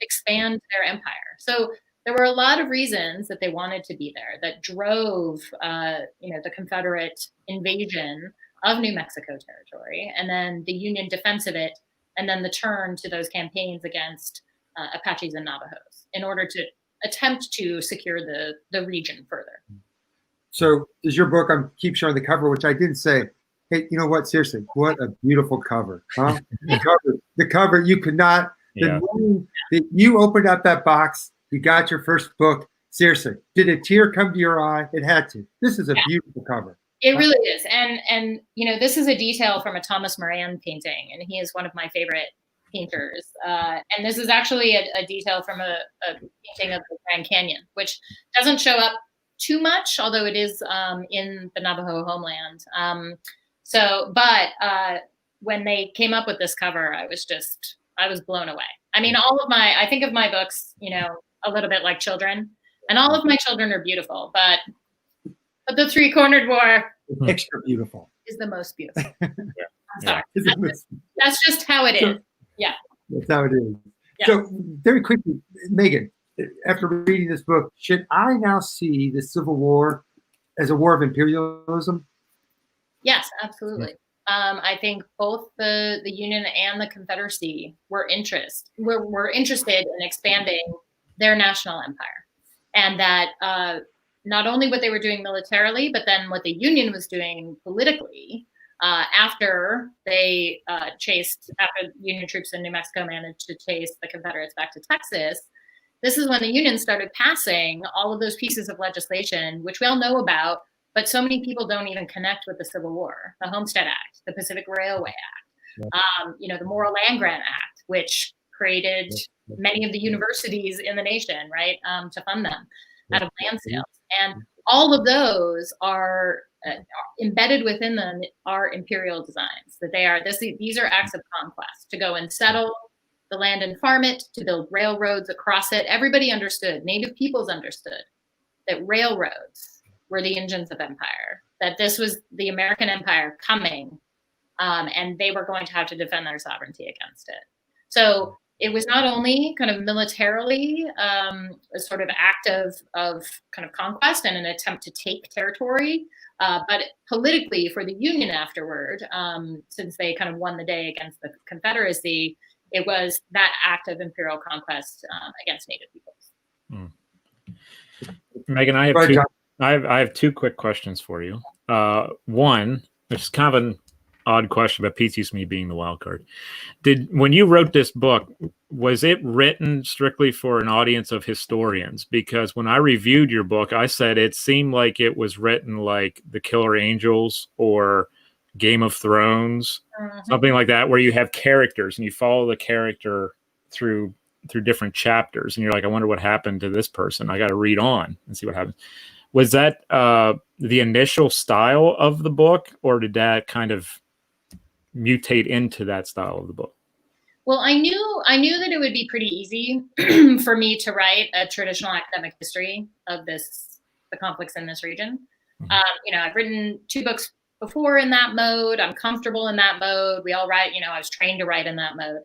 Speaker 3: expand their empire. So there were a lot of reasons that they wanted to be there that drove the Confederate invasion of New Mexico territory, and then the Union defense of it, and then the turn to those campaigns against Apaches and Navajos in order to attempt to secure the region further.
Speaker 2: So is your book, I keep showing the cover, which I didn't say, hey, you know what, seriously, what a beautiful cover, huh? The cover, you could not, you opened up that box, you got your first book, seriously, did a tear come to your eye? It had to. This is a beautiful cover.
Speaker 3: It really is. And this is a detail from a Thomas Moran painting, and he is one of my favorite painters. And this is actually a detail from a painting of the Grand Canyon, which doesn't show up too much, although it is in the Navajo homeland. But when they came up with this cover, I was blown away. I mean, I think of my books, a little bit like children, and all of my children are beautiful, but the Three-Cornered War
Speaker 2: extra beautiful
Speaker 3: is the most beautiful. I'm sorry. That's just how it is. Yeah.
Speaker 2: That's how it is.
Speaker 3: Yeah.
Speaker 2: So very quickly, Megan, after reading this book, should I now see the Civil War as a war of imperialism?
Speaker 3: Yes, absolutely. I think both the Union and the Confederacy were interested in expanding their national empire, and that not only what they were doing militarily, but then what the Union was doing politically. After Union troops in New Mexico managed to chase the Confederates back to Texas, this is when the Union started passing all of those pieces of legislation, which we all know about, but so many people don't even connect with the Civil War: the Homestead Act, the Pacific Railway Act, the Morrill Land Grant Act, which created many of the universities in the nation, right, to fund them out of land sales. And all of those are embedded within them are imperial designs. That these are acts of conquest to go and settle the land and farm it, to build railroads across it. Everybody understood, Native peoples understood, that railroads were the engines of empire, that this was the American empire coming, and they were going to have to defend their sovereignty against it. So it was not only kind of militarily a sort of act of kind of conquest and an attempt to take territory, but politically for the Union afterward, since they kind of won the day against the Confederacy, it was that act of imperial conquest against Native peoples.
Speaker 1: Megan, I have two quick questions for you. One, which is kind of an odd question, but Pete used me being the wild card. When you wrote this book, was it written strictly for an audience of historians? Because when I reviewed your book, I said it seemed like it was written like The Killer Angels or Game of Thrones, something like that, where you have characters and you follow the character through different chapters, and you're like, I wonder what happened to this person. I got to read on and see what happens. Was that the initial style of the book, or did that kind of mutate into that style of the book?
Speaker 3: Well, I knew that it would be pretty easy for me to write a traditional academic history of the conflicts in this region. I've written 2 books before in that mode. I'm comfortable in that mode. We all write, I was trained to write in that mode.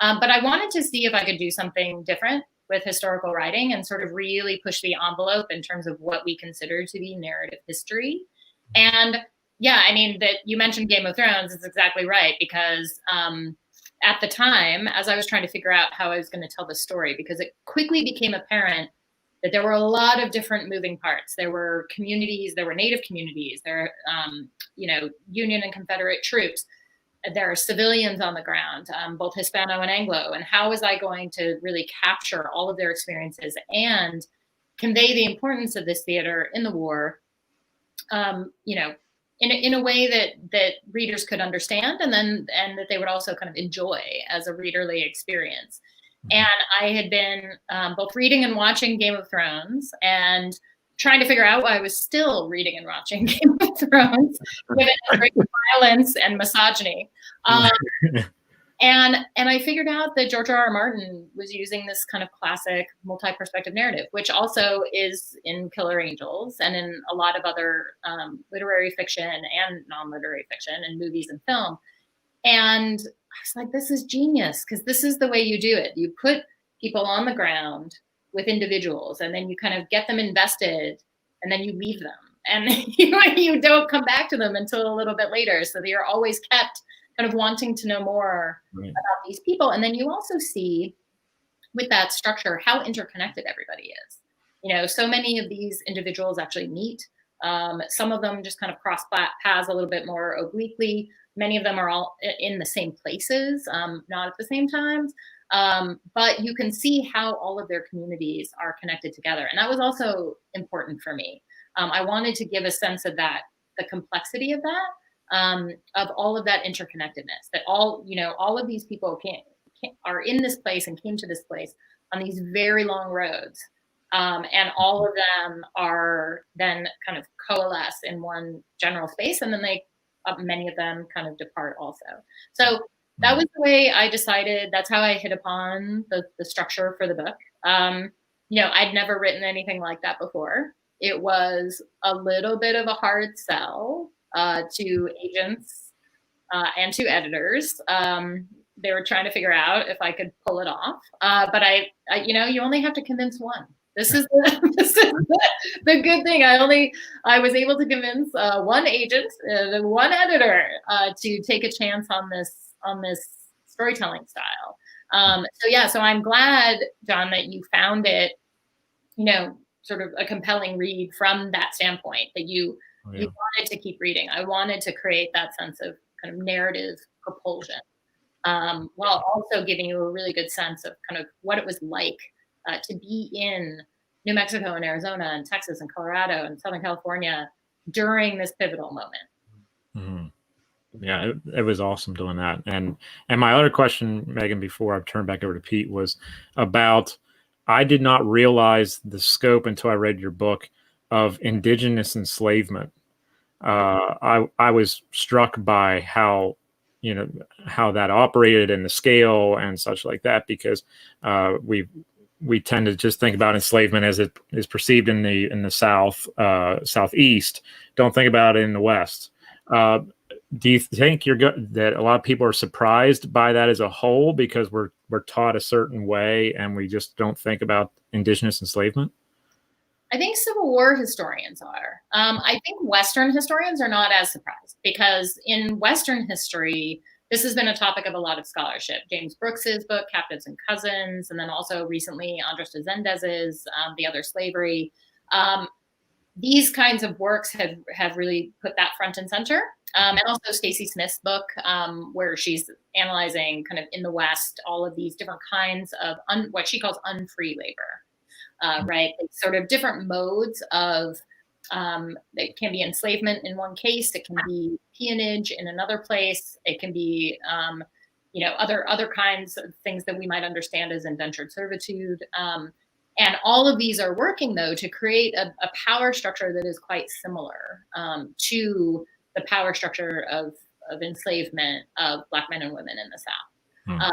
Speaker 3: But I wanted to see if I could do something different with historical writing and sort of really push the envelope in terms of what we consider to be narrative history. And yeah, I mean, that you mentioned Game of Thrones is exactly right, because at the time, as I was trying to figure out how I was going to tell the story, because it quickly became apparent that there were a lot of different moving parts. There were communities, there were Native communities, there are, Union and Confederate troops. There are civilians on the ground, both Hispano and Anglo. And how was I going to really capture all of their experiences and convey the importance of this theater in the war, in a way that readers could understand, and that they would also kind of enjoy as a readerly experience. And I had been both reading and watching Game of Thrones and trying to figure out why I was still reading and watching Game of Thrones, given the great violence and misogyny. And I figured out that George R.R. Martin was using this kind of classic multi-perspective narrative, which also is in Killer Angels and in a lot of other literary fiction and non-literary fiction and movies and film. And I was like, this is genius, because this is the way you do it. You put people on the ground with individuals, and then you kind of get them invested, and then you leave them. And you don't come back to them until a little bit later, so that you're always kept kind of wanting to know more about these people. And then you also see with that structure how interconnected everybody is. So many of these individuals actually meet. Some of them just kind of cross paths a little bit more obliquely. Many of them are all in the same places, not at the same times. But you can see how all of their communities are connected together. And that was also important for me. I wanted to give a sense of that, the complexity of that, of all of that interconnectedness, that all of these people are in this place and came to this place on these very long roads. And all of them are then kind of coalesce in one general space. And then many of them kind of depart also. So that was the way I decided. That's how I hit upon the structure for the book. I'd never written anything like that before. It was a little bit of a hard sell to agents and to editors. they were trying to figure out if I could pull it off. But I you only have to convince one. This is the good thing. I was able to convince one agent and one editor to take a chance on this storytelling style. So I'm glad, John, that you found it, sort of a compelling read from that standpoint, that you wanted to keep reading. I wanted to create that sense of kind of narrative propulsion, while also giving you a really good sense of kind of what it was like to be in New Mexico and Arizona and Texas and Colorado and Southern California during this pivotal moment.
Speaker 1: Mm-hmm. Yeah, it was awesome doing that. And my other question, Megan, before I turn back over to Pete, was about, I did not realize the scope until I read your book of indigenous enslavement. I was struck by how that operated and the scale and such like that, because we tend to just think about enslavement as it is perceived in the southeast. Don't think about it in the West. Do you think that a lot of people are surprised by that as a whole, because we're taught a certain way and we just don't think about indigenous enslavement?
Speaker 3: I think Civil War historians are. I think Western historians are not as surprised, because in Western history, this has been a topic of a lot of scholarship. James Brooks's book, Captives and Cousins, and then also recently Andres Resendez's The Other Slavery. These kinds of works have really put that front and center. And also Stacy Smith's book, where she's analyzing kind of in the West all of these different kinds of what she calls unfree labor, right? It's sort of different modes of, it can be enslavement in one case, it can be peonage in another place, it can be other kinds of things that we might understand as indentured servitude. And all of these are working, though, to create a power structure that is quite similar to the power structure of enslavement of Black men and women in the South.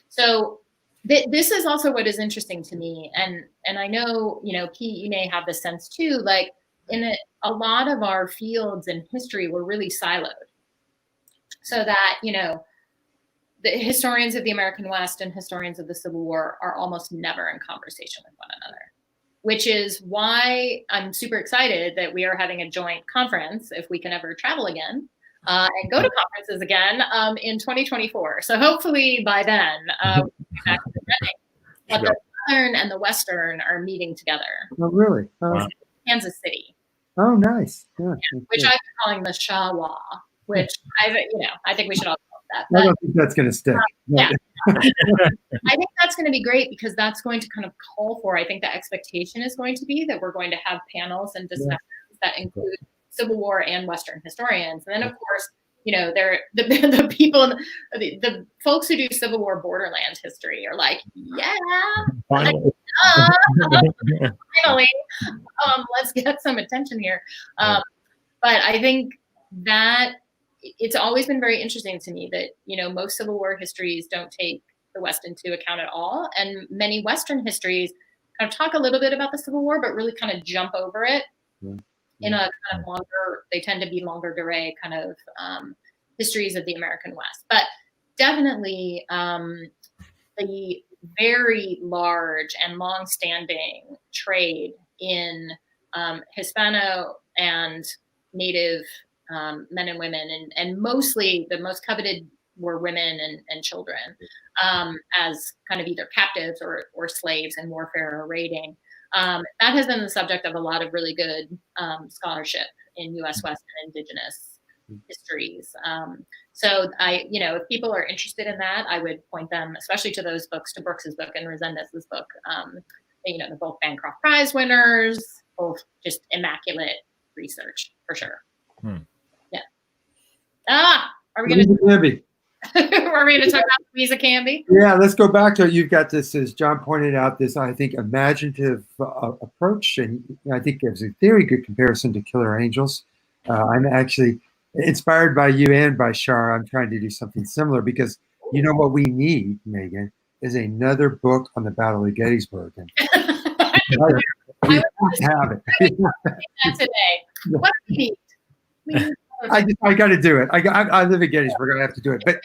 Speaker 3: So this is also what is interesting to me. And I know, Pete, you may have this sense too, like in a lot of our fields in history, we're really siloed. So that, the historians of the American West and historians of the Civil War are almost never in conversation with one another, which is why I'm super excited that we are having a joint conference, if we can ever travel again, and go to conferences again in 2024. So hopefully by then, we'll be back to the reading. But the Southern and the Western are meeting together.
Speaker 2: Oh, really?
Speaker 3: Wow. Kansas City.
Speaker 2: Oh, nice. Yeah,
Speaker 3: which I've been calling the Shawa, which I think we should all call that.
Speaker 2: But, I don't think that's going to stick.
Speaker 3: Yeah. I think that's going to be great, because that's going to kind of call for, I think the expectation is going to be that we're going to have panels and discussions that include Civil War and Western historians. And then, of course, the people, the folks who do Civil War borderland history are like, finally, let's get some attention here. But I think that it's always been very interesting to me that, most Civil War histories don't take the West into account at all. And many Western histories kind of talk a little bit about the Civil War, but really kind of jump over it in a kind of longer, they tend to be longer durée kind of histories of the American West. But definitely the very large and long-standing trade in Hispano and Native men and women, and mostly the most coveted were women and children, as kind of either captives or slaves in warfare or raiding. That has been the subject of a lot of really good scholarship in U.S. West and Indigenous histories. So if people are interested in that, I would point them, especially to those books, to Brooks's book and Resendez's book. They're both Bancroft Prize winners, both just immaculate research for sure. Yeah. Are we going to? Are we going to talk about Louisa Canby?
Speaker 2: Yeah, let's go back to it. You've got this, as John pointed out, this, I think, imaginative approach. And I think there's a very good comparison to Killer Angels. I'm actually inspired by you and by Shar. I'm trying to do something similar, because what we need, Megan, is another book on the Battle of Gettysburg. And we have it.
Speaker 3: Today. What do we need?
Speaker 2: I got to do it. I live in Gettysburg. I have to do it. But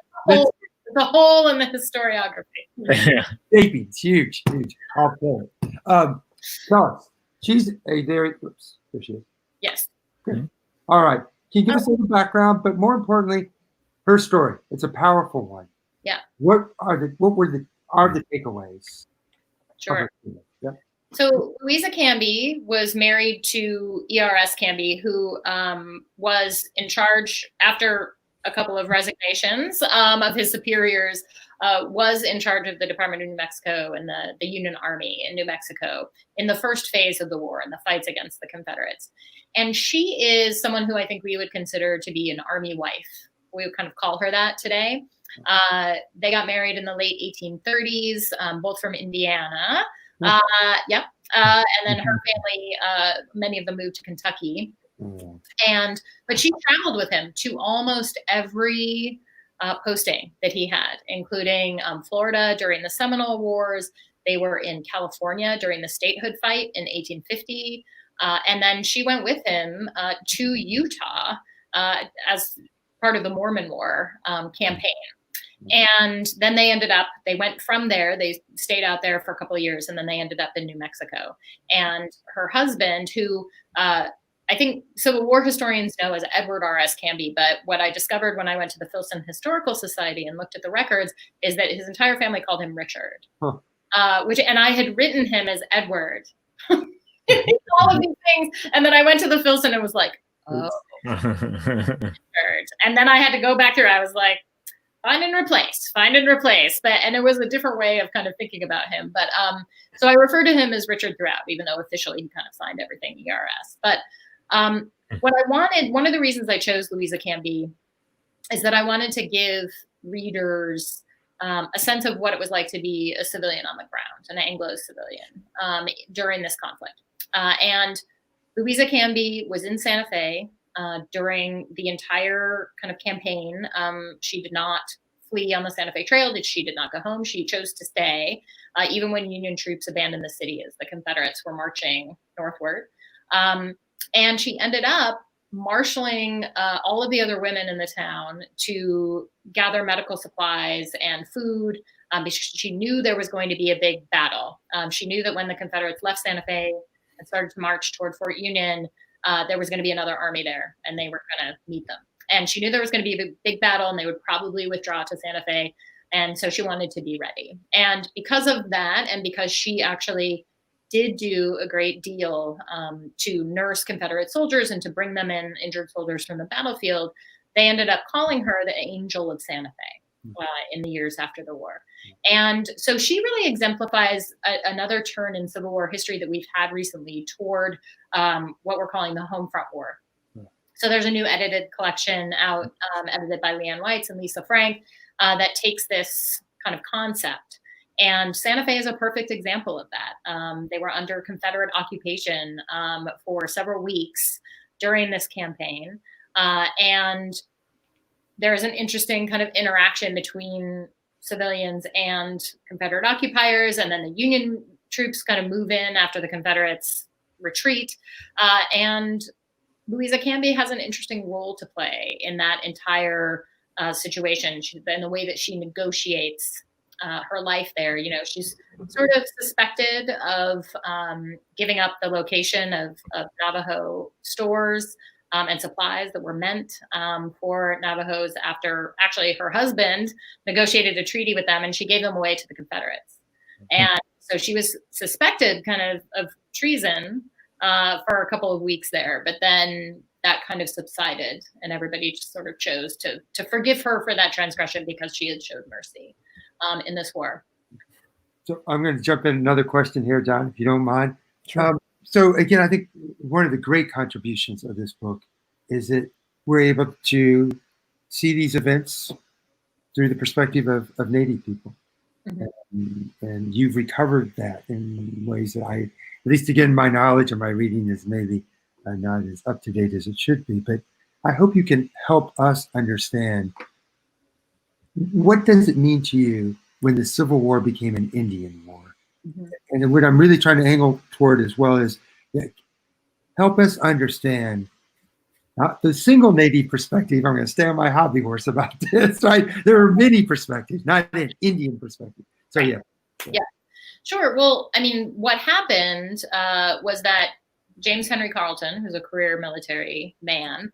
Speaker 3: The hole in the historiography.
Speaker 2: It's huge. I'll pull it. So she's a very. Oops, there she is.
Speaker 3: Yes.
Speaker 2: Good. All right. Can you give us a little background, but more importantly, her story? It's a powerful one.
Speaker 3: Yeah.
Speaker 2: What are the takeaways?
Speaker 3: Sure.
Speaker 2: Yeah.
Speaker 3: So Louisa Canby was married to E.R.S. Canby, who was in charge after a couple of resignations of his superiors, was in charge of the Department of New Mexico and the Union Army in New Mexico in the first phase of the war and the fights against the Confederates. And she is someone who I think we would consider to be an Army wife. We would kind of call her that today. They got married in the late 1830s, both from Indiana. Yep. And then her family, many of them moved to Kentucky. But she traveled with him to almost every posting that he had, including Florida during the Seminole Wars. They were in California during the statehood fight in 1850. And then she went with him to Utah as part of the Mormon War campaign. And then they went from there, they stayed out there for a couple of years, and then they ended up in New Mexico. And her husband, who I think Civil War historians know as Edward R.S. Canby, but what I discovered when I went to the Filson Historical Society and looked at the records is that his entire family called him Richard, and I had written him as Edward. All of these things. And then I went to the Filson and was like, oh, Richard. And then I had to go back through. I was like, find and replace. And it was a different way of kind of thinking about him. But so I refer to him as Richard throughout, even though officially he kind of signed everything ERS. But what I wanted, one of the reasons I chose Louisa Canby is that I wanted to give readers a sense of what it was like to be a civilian on the ground, an Anglo civilian during this conflict. And Louisa Canby was in Santa Fe during the entire kind of campaign. She did not flee on the Santa Fe Trail. She did not go home. She chose to stay, even when Union troops abandoned the city as the Confederates were marching northward. And she ended up marshaling all of the other women in the town to gather medical supplies and food. Because she knew there was going to be a big battle. She knew that when the Confederates left Santa Fe and started to march toward Fort Union, there was going to be another army there, and they were going to meet them. And she knew there was going to be a big battle, and they would probably withdraw to Santa Fe. And so she wanted to be ready. And because of that, and because she actually did do a great deal to nurse Confederate soldiers and to bring them in, injured soldiers from the battlefield, they ended up calling her the Angel of Santa Fe in the years after the war. And so she really exemplifies another turn in Civil War history that we've had recently toward what we're calling the Home Front War. So there's a new edited collection out, edited by Leanne Weitz and Lisa Frank, that takes this kind of concept. And Santa Fe is a perfect example of that. They were under Confederate occupation for several weeks during this campaign. And there's an interesting kind of interaction between civilians and Confederate occupiers, and then the Union troops kind of move in after the Confederates retreat. And Louisa Canby has an interesting role to play in that entire situation, in the way that she negotiates her life there. You know, she's sort of suspected of giving up the location of Navajo stores and supplies that were meant for Navajos after actually her husband negotiated a treaty with them, and she gave them away to the Confederates. And so she was suspected kind of treason for a couple of weeks there, but then that kind of subsided, and everybody just sort of chose to forgive her for that transgression because she had showed mercy in this war.
Speaker 2: So I'm going to jump in another question here, John, if you don't mind. Sure. So again, I think one of the great contributions of this book is that we're able to see these events through the perspective of Native people. And you've recovered that in ways that I, at least again, my knowledge and my reading is maybe not as up to date as it should be, but I hope you can help us understand, what does it mean to you when the Civil War became an Indian War? And what I'm really trying to angle toward as well is help us understand not the single Native perspective. I'm going to stay on my hobby horse about this, right? There are many perspectives, not an Indian perspective. So,
Speaker 3: yeah. Sure. Well, I mean, what happened was that James Henry Carleton, who's a career military man,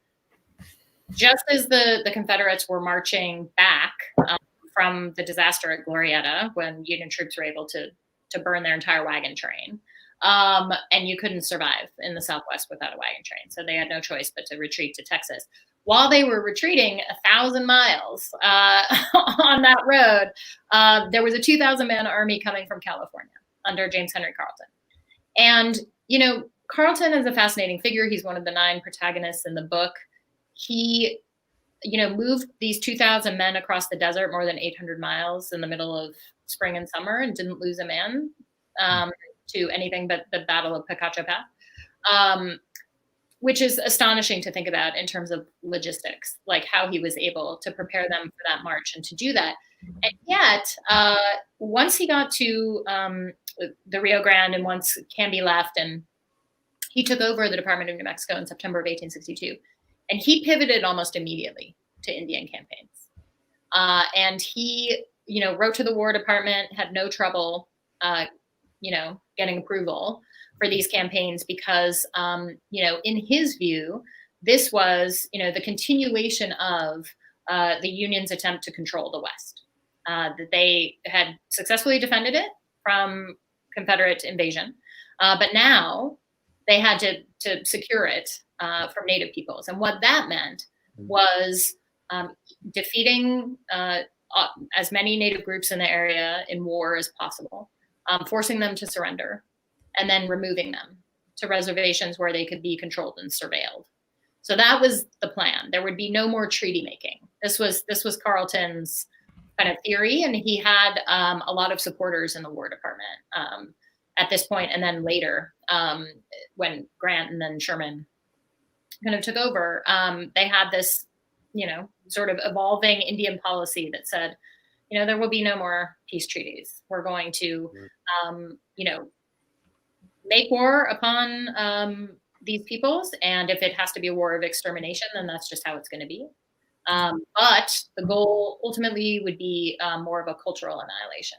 Speaker 3: just as the Confederates were marching back from the disaster at Glorietta, when Union troops were able to burn their entire wagon train, and you couldn't survive in the Southwest without a wagon train, so they had no choice but to retreat to Texas. While they were retreating 1,000 miles on that road, there was a 2,000-man army coming from California under James Henry Carleton. And, Carleton is a fascinating figure. He's one of the 9 protagonists in the book. He, moved these 2,000 men across the desert more than 800 miles in the middle of spring and summer and didn't lose a man to anything but the Battle of Picacho Pass. Which is astonishing to think about in terms of logistics, like how he was able to prepare them for that march and to do that. And yet, once he got to the Rio Grande and once Canby left, and he took over the Department of New Mexico in September of 1862, and he pivoted almost immediately to Indian campaigns. And he, wrote to the War Department, had no trouble, getting approval for these campaigns because, in his view, this was, the continuation of the Union's attempt to control the West. That they had successfully defended it from Confederate invasion, but now they had to secure it from Native peoples. And what that meant was defeating as many Native groups in the area in war as possible, forcing them to surrender, and then removing them to reservations where they could be controlled and surveilled. So that was the plan. There would be no more treaty making. This was Carleton's kind of theory, and he had a lot of supporters in the War Department at this point, and then later when Grant and then Sherman kind of took over, they had this, sort of evolving Indian policy that said, there will be no more peace treaties. We're going to, make war upon these peoples, and if it has to be a war of extermination, then that's just how it's going to be. But the goal ultimately would be more of a cultural annihilation,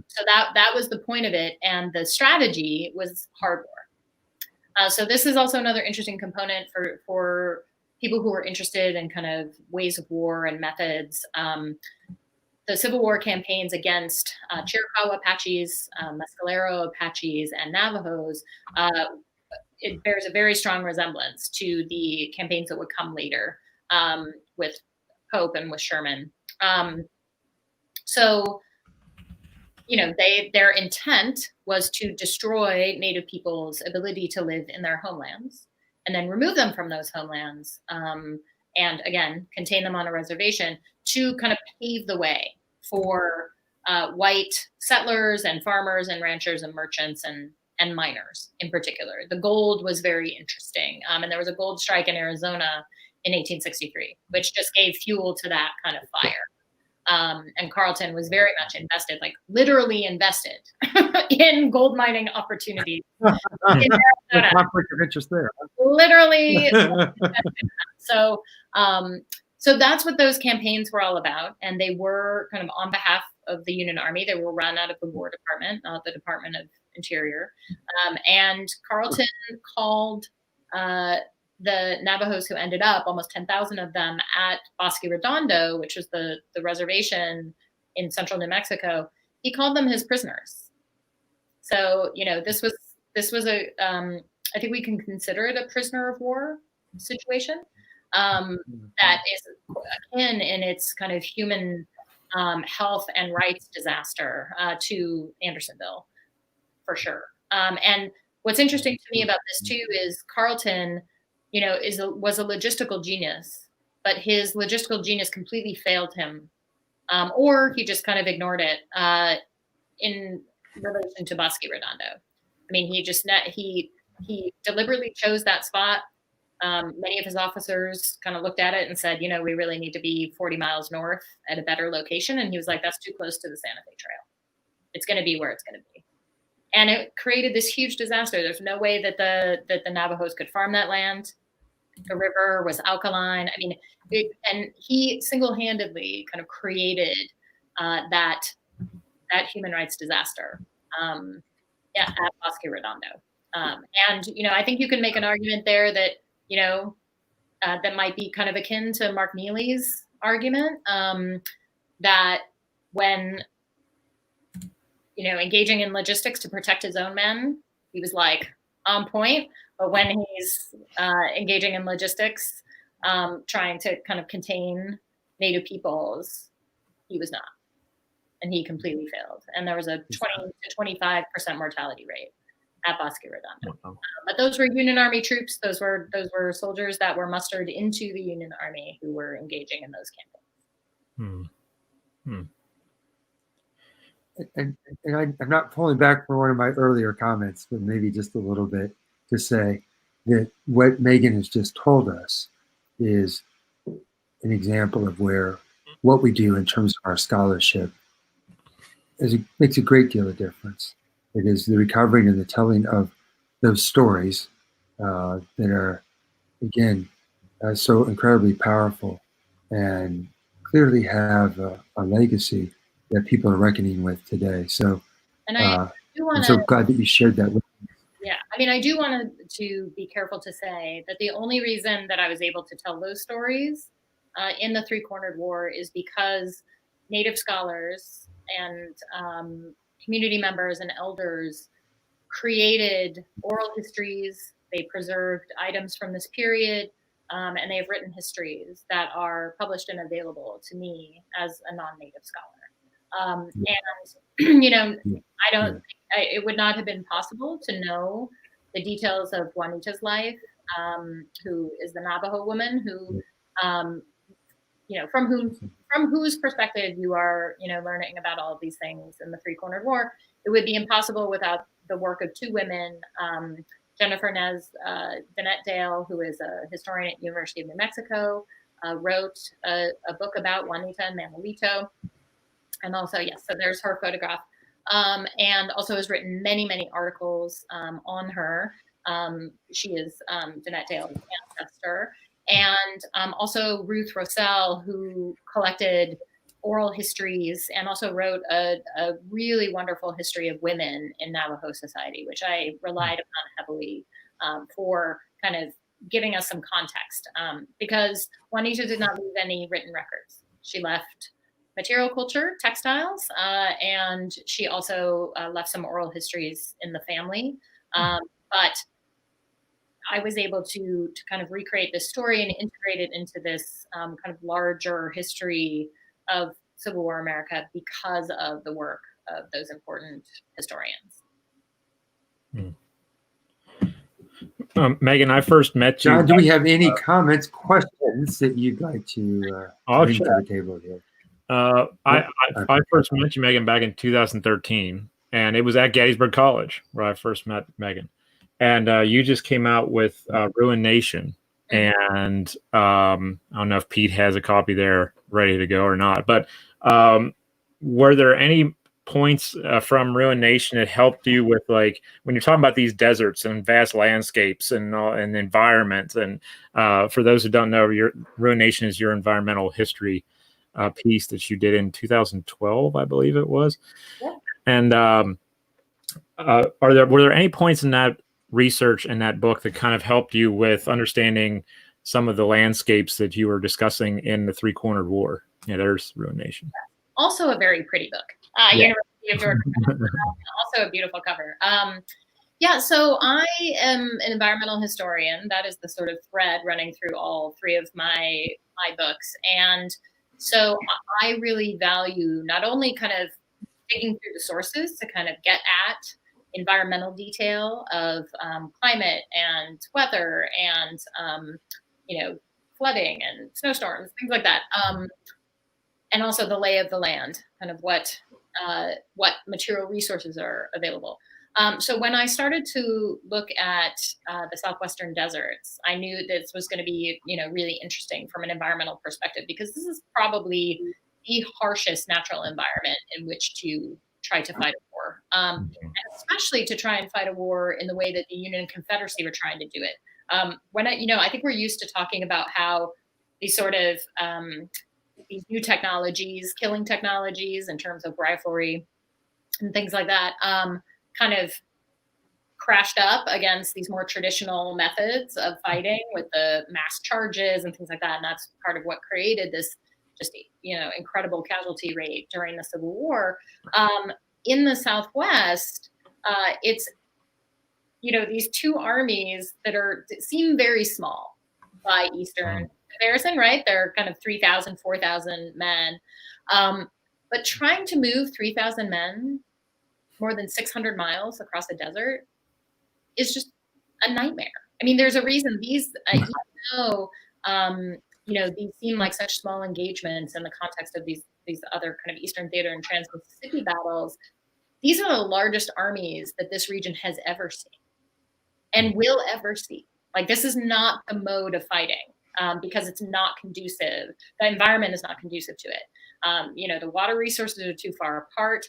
Speaker 3: so that was the point of it, and the strategy was hard war. So this is also another interesting component for people who are interested in kind of ways of war and methods. The Civil War campaigns against Chiricahua Apaches, Mescalero Apaches, and Navajos, it bears a very strong resemblance to the campaigns that would come later with Pope and with Sherman. So, their intent was to destroy Native people's ability to live in their homelands and then remove them from those homelands and, again, contain them on a reservation to kind of pave the way for white settlers and farmers and ranchers and merchants and miners in particular. The gold was very interesting. And there was a gold strike in Arizona in 1863, which just gave fuel to that kind of fire. And Carleton was very much invested, like literally invested in gold mining opportunities in Arizona.
Speaker 2: Conflict of interest there.
Speaker 3: Literally. So that's what those campaigns were all about. And they were kind of on behalf of the Union Army. They were run out of the War Department, not the Department of Interior. And Carleton called the Navajos who ended up, almost 10,000 of them, at Bosque Redondo, which was the reservation in central New Mexico. He called them his prisoners. So, this was a, I think we can consider it a prisoner of war situation. That is akin in its kind of human health and rights disaster to Andersonville, for sure. And what's interesting to me about this too is Carleton, was a logistical genius, but his logistical genius completely failed him, or he just kind of ignored it in relation to Bosque Redondo. I mean, he deliberately chose that spot. Many of his officers kind of looked at it and said, we really need to be 40 miles north at a better location. And he was like, that's too close to the Santa Fe Trail. It's going to be where it's going to be. And it created this huge disaster. There's no way that the Navajos could farm that land. The river was alkaline. I mean, and he single-handedly kind of created that human rights disaster at Bosque Redondo. And, I think you can make an argument there that, that might be kind of akin to Mark Neely's argument, that when, engaging in logistics to protect his own men, he was like on point. But when he's engaging in logistics, trying to kind of contain Native peoples, he was not. And he completely failed. And there was a 20 to 25% mortality rate at Bosque Redondo. But those were Union Army troops. Those were soldiers that were mustered into the Union Army who were engaging in those campaigns.
Speaker 2: And I'm not pulling back from one of my earlier comments, but maybe just a little bit to say that what Megan has just told us is an example of where what we do in terms of our scholarship makes a great deal of difference. It is the recovering and the telling of those stories that are, again, so incredibly powerful and clearly have a legacy that people are reckoning with today. So, I'm so glad that you shared that with me.
Speaker 3: Yeah, I mean, I do want to be careful to say that the only reason that I was able to tell those stories in the Three-Cornered War is because Native scholars and community members and elders created oral histories. They preserved items from this period, and they've written histories that are published and available to me as a non-Native scholar. I don't think it would not have been possible to know the details of Juanita's life, who is the Navajo woman who, from whose perspective you are, learning about all of these things in the Three-Cornered War. It would be impossible without the work of two women, Jennifer Nez Danette Dale, who is a historian at University of New Mexico, wrote a book about Juanita and Manuelito. And also, yes, so there's her photograph. And also has written many, many articles on her. She is Danette Dale's ancestor. And also Ruth Rossell, who collected oral histories and also wrote a really wonderful history of women in Navajo society, which I relied upon heavily for kind of giving us some context. Because Juanita did not leave any written records. She left material culture, textiles, and she also left some oral histories in the family. But I was able to kind of recreate this story and integrate it into this kind of larger history of Civil War America because of the work of those important historians.
Speaker 1: Megan, I first met you.
Speaker 2: John, do we have any comments, questions that you'd like to bring to the table here?
Speaker 1: I first met you, Megan, back in 2013, and it was at Gettysburg College where I first met Megan. And you just came out with Ruined Nation, and I don't know if Pete has a copy there ready to go or not. But were there any points from Ruined Nation that helped you with, like, when you're talking about these deserts and vast landscapes and environments? And for those who don't know, your Ruined Nation is your environmental history piece that you did in 2012, I believe it was.
Speaker 3: Yeah.
Speaker 1: And were there any points in that research in that book that kind of helped you with understanding some of the landscapes that you were discussing in the Three-Cornered War? Yeah, there's Ruined Nation.
Speaker 3: Also a very pretty book. University of Georgia. Also a beautiful cover. So I am an environmental historian. That is the sort of thread running through all three of my books. And so I really value not only kind of digging through the sources to kind of get at environmental detail of climate and weather and flooding and snowstorms, things like that, and also the lay of the land, kind of what material resources are available. So when I started to look at the southwestern deserts, I knew this was going to be, really interesting from an environmental perspective, because this is probably the harshest natural environment in which to try to fight a war, and especially to try and fight a war in the way that the Union and Confederacy were trying to do it, I think we're used to talking about how these sort of these new technologies, killing technologies in terms of riflery and things like that, kind of crashed up against these more traditional methods of fighting with the mass charges and things like that. And that's part of what created this just, incredible casualty rate during the Civil War. In the Southwest, it's, these two armies that seem very small by Eastern comparison, right? They're kind of 3,000, 4,000 men. But trying to move 3,000 men more than 600 miles across a desert is just a nightmare. I mean, there's a reason these, even though, these seem like such small engagements in the context of these other kind of Eastern Theater and Trans-Mississippi battles, these are the largest armies that this region has ever seen and will ever see. Like, this is not the mode of fighting because it's not conducive. The environment is not conducive to it. The water resources are too far apart.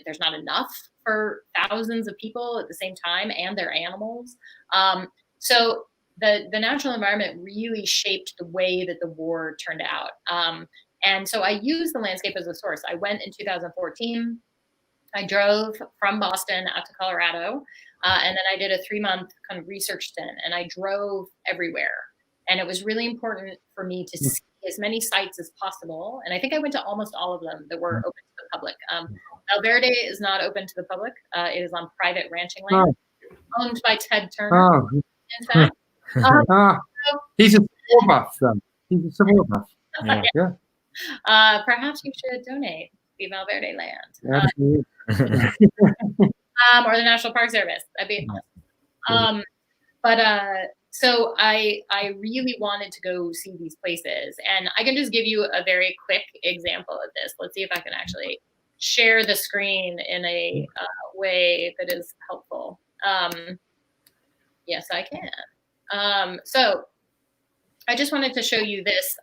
Speaker 3: There's not enough for thousands of people at the same time and their animals. So the natural environment really shaped the way that the war turned out. And so I used the landscape as a source. I went in 2014. I drove from Boston out to Colorado, and then I did a 3-month kind of research stint, and I drove everywhere. And it was really important for me to see as many sites as possible. And I think I went to almost all of them that were open to the public. Val Verde is not open to the public. It is on private ranching land, owned by Ted Turner, in fact.
Speaker 2: He's a Civil buff, then. He's a Civil buff.
Speaker 3: Yeah. Perhaps you should donate the Val Verde land. Or the National Park Service. That'd be awesome. So I really wanted to go see these places, and I can just give you a very quick example of this. Let's see if I can actually share the screen in a way that is helpful. Yes, I can. So I just wanted to show you this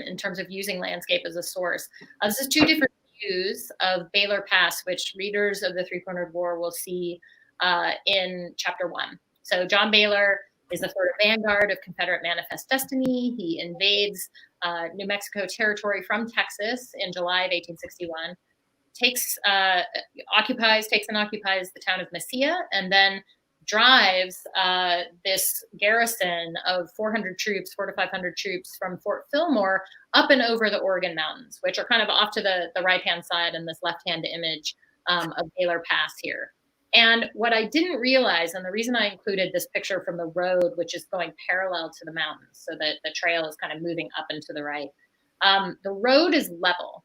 Speaker 3: in terms of using landscape as a source. This is 2 different views of Baylor Pass, which readers of the Three-Cornered War will see in Chapter 1. So John Baylor is the sort of vanguard of Confederate Manifest Destiny. He invades New Mexico territory from Texas in July of 1861, takes and occupies the town of Mesilla, and then drives this garrison of 400 troops, 400 to 500 troops from Fort Fillmore up and over the Oregon Mountains, which are kind of off to the right-hand side in this left-hand image of Baylor Pass here. And what I didn't realize, and the reason I included this picture from the road, which is going parallel to the mountains, so that the trail is kind of moving up and to the right, the road is level.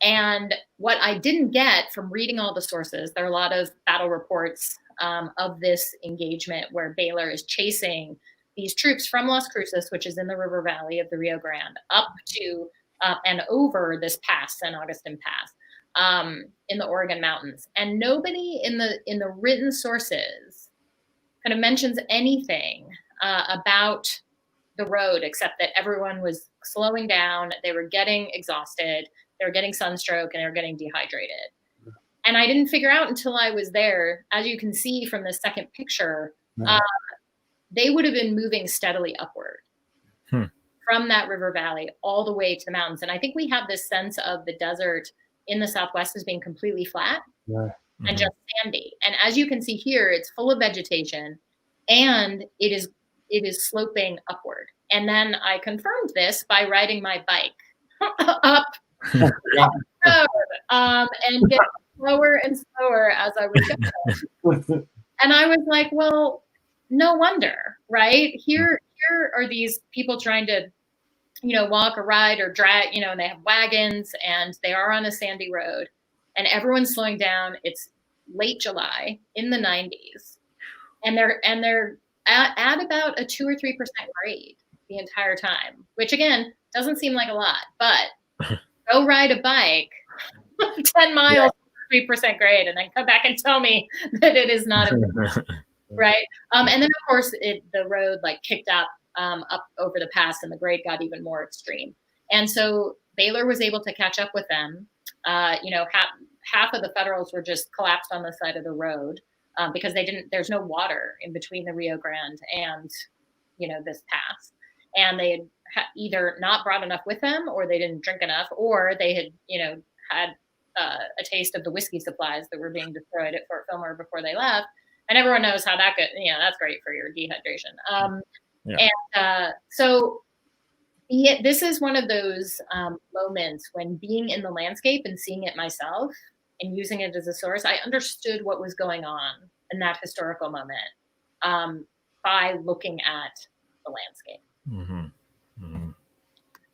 Speaker 3: And what I didn't get from reading all the sources, there are a lot of battle reports of this engagement where Baylor is chasing these troops from Las Cruces, which is in the river valley of the Rio Grande, up to and over this pass, San Augustine Pass, in the Oregon Mountains. And nobody in the written sources kind of mentions anything about the road, except that everyone was slowing down, they were getting exhausted, they were getting sunstroke, and they were getting dehydrated. And I didn't figure out until I was there, as you can see from the second picture, they would have been moving steadily upward from that river valley all the way to the mountains. And I think we have this sense of the desert in the Southwest as being completely flat and just sandy. And as you can see here, it's full of vegetation, and it is sloping upward. And then I confirmed this by riding my bike up the road, and getting slower and slower as I would go. And I was like, well, no wonder, right? Here are these people trying to, walk or ride or drag, and they have wagons, and they are on a sandy road, and everyone's slowing down. It's late July in the 90s, and they're at about a 2 or 3% grade the entire time, which again doesn't seem like a lot, but go ride a bike 10 miles, 3% grade, and then come back and tell me that it is not right. And then of course the road kicked up over the pass, and the grade got even more extreme. And so Baylor was able to catch up with them. Half of the Federals were just collapsed on the side of the road. because there's no water in between the Rio Grande and, this pass. And they had either not brought enough with them, or they didn't drink enough, or they had, had a taste of the whiskey supplies that were being destroyed at Fort Fillmore before they left. And everyone knows how that goes. That's great for your dehydration. So this is one of those moments when being in the landscape and seeing it myself and using it as a source, I understood what was going on in that historical moment by looking at the landscape.
Speaker 1: Mm-hmm. Mm-hmm.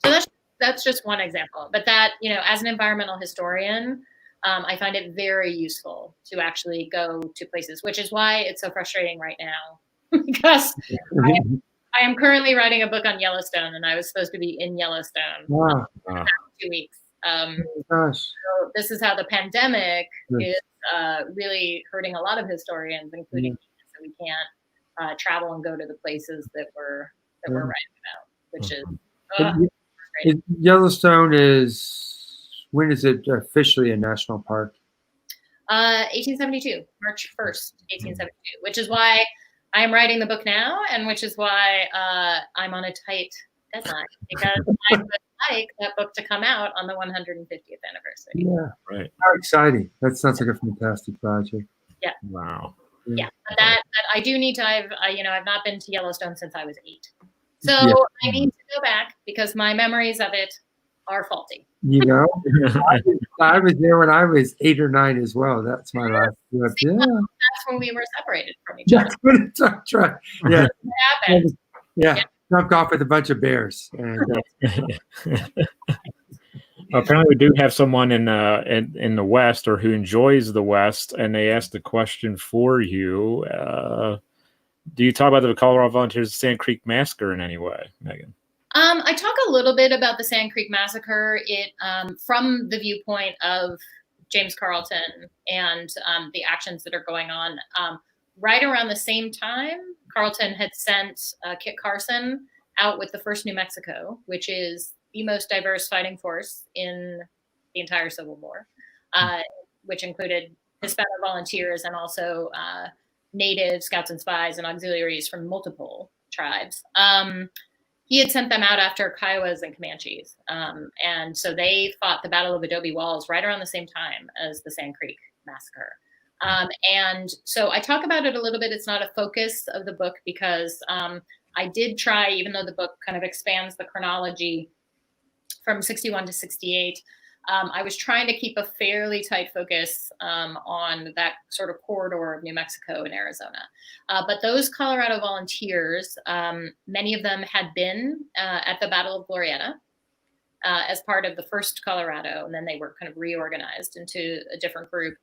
Speaker 3: So that's just one example. But that, as an environmental historian, I find it very useful to actually go to places, which is why it's so frustrating right now because I am currently writing a book on Yellowstone, and I was supposed to be in Yellowstone
Speaker 2: Wow.
Speaker 3: in 2 weeks.
Speaker 2: Gosh.
Speaker 3: So this is how the pandemic is really hurting a lot of historians, including me, so we can't travel and go to the places that we're writing about, which is frustrating.
Speaker 2: Yellowstone when is it officially a national park?
Speaker 3: 1872, March 1st, 1872, which is why I am writing the book now, and which is why I'm on a tight deadline, because I would like that book to come out on the 150th anniversary.
Speaker 2: Yeah,
Speaker 1: right.
Speaker 2: How exciting! That sounds like a fantastic project.
Speaker 3: Yeah.
Speaker 1: Wow.
Speaker 3: Yeah, but that I do need to. I've not been to Yellowstone since I was 8, so I need to go back because my memories of it are faulty.
Speaker 2: I was there when I was 8 or 9 as well. That's my last trip. Yeah,
Speaker 3: that's when we were separated from each other.
Speaker 2: That's when it's right. Yeah,
Speaker 3: What happened?
Speaker 2: yeah. Jumped off with a bunch of bears. And,
Speaker 1: apparently, we do have someone in the West, or who enjoys the West, and they asked the question for you. Do you talk about the Colorado Volunteers Sand Creek Massacre in any way, Megan?
Speaker 3: I talk a little bit about the Sand Creek Massacre, from the viewpoint of James Carleton and the actions that are going on. Right around the same time, Carleton had sent Kit Carson out with the 1st New Mexico, which is the most diverse fighting force in the entire Civil War, which included Hispanic volunteers and also Native scouts and spies and auxiliaries from multiple tribes. He had sent them out after Kiowas and Comanches. And so they fought the Battle of Adobe Walls right around the same time as the Sand Creek Massacre. And so I talk about it a little bit. It's not a focus of the book because I did try, even though the book kind of expands the chronology from 61 to 68, I was trying to keep a fairly tight focus on that sort of corridor of New Mexico and Arizona. But those Colorado volunteers, many of them had been at the Battle of Glorieta as part of the 1st Colorado, and then they were kind of reorganized into a different group.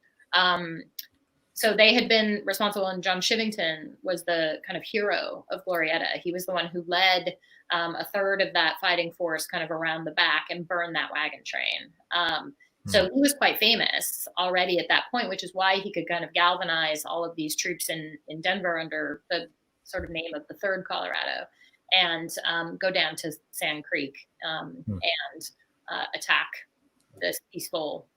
Speaker 3: So they had been responsible, and John Shivington was the kind of hero of Glorieta. He was the one who led a third of that fighting force kind of around the back and burned that wagon train. So he was quite famous already at that point, which is why he could kind of galvanize all of these troops in Denver under the sort of name of the 3rd Colorado and go down to Sand Creek and attack this peaceful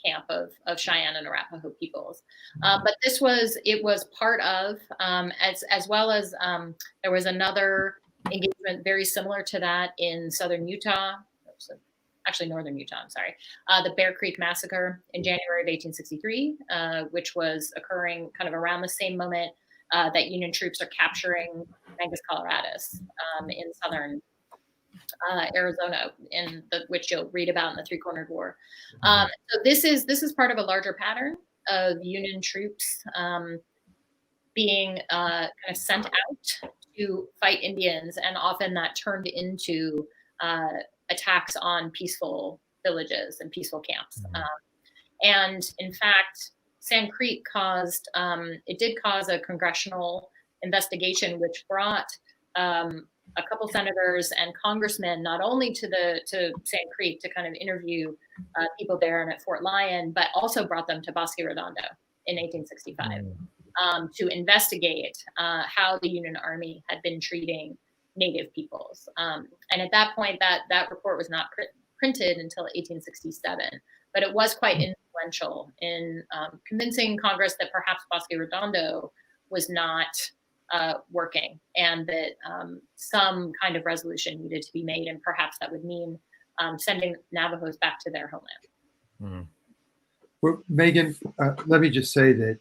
Speaker 3: camp of Cheyenne and Arapaho peoples. But it was part of, as well as there was another engagement very similar to that in southern Utah, actually northern Utah, I'm sorry, the Bear Creek Massacre in January of 1863, which was occurring kind of around the same moment that Union troops are capturing Mangus Coloradus in southern Arizona, which you'll read about in the Three-Cornered War. So this is part of a larger pattern of Union troops being kind of sent out to fight Indians, and often that turned into attacks on peaceful villages and peaceful camps. And in fact, Sand Creek did cause a congressional investigation, which brought a couple senators and congressmen not only to Sand Creek to kind of interview people there and at Fort Lyon, but also brought them to Bosque Redondo in 1865 to investigate how the Union Army had been treating Native peoples. And at that point, that report was not printed until 1867. but it was quite influential in convincing Congress that perhaps Bosque Redondo was not working, and that some kind of resolution needed to be made, and perhaps that would mean sending Navajos back to their homeland.
Speaker 1: Mm.
Speaker 2: Well, Megan, let me just say that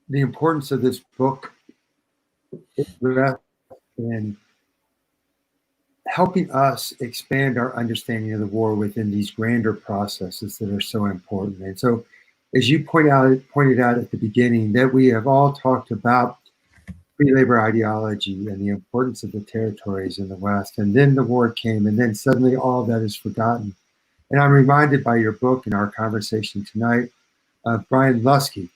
Speaker 2: the importance of this book is in helping us expand our understanding of the war within these grander processes that are so important. And so, as you pointed out at the beginning, that we have all talked about free labor ideology and the importance of the territories in the West, and then the war came, and then suddenly all of that is forgotten. And I'm reminded by your book and our conversation tonight of Brian Lusky,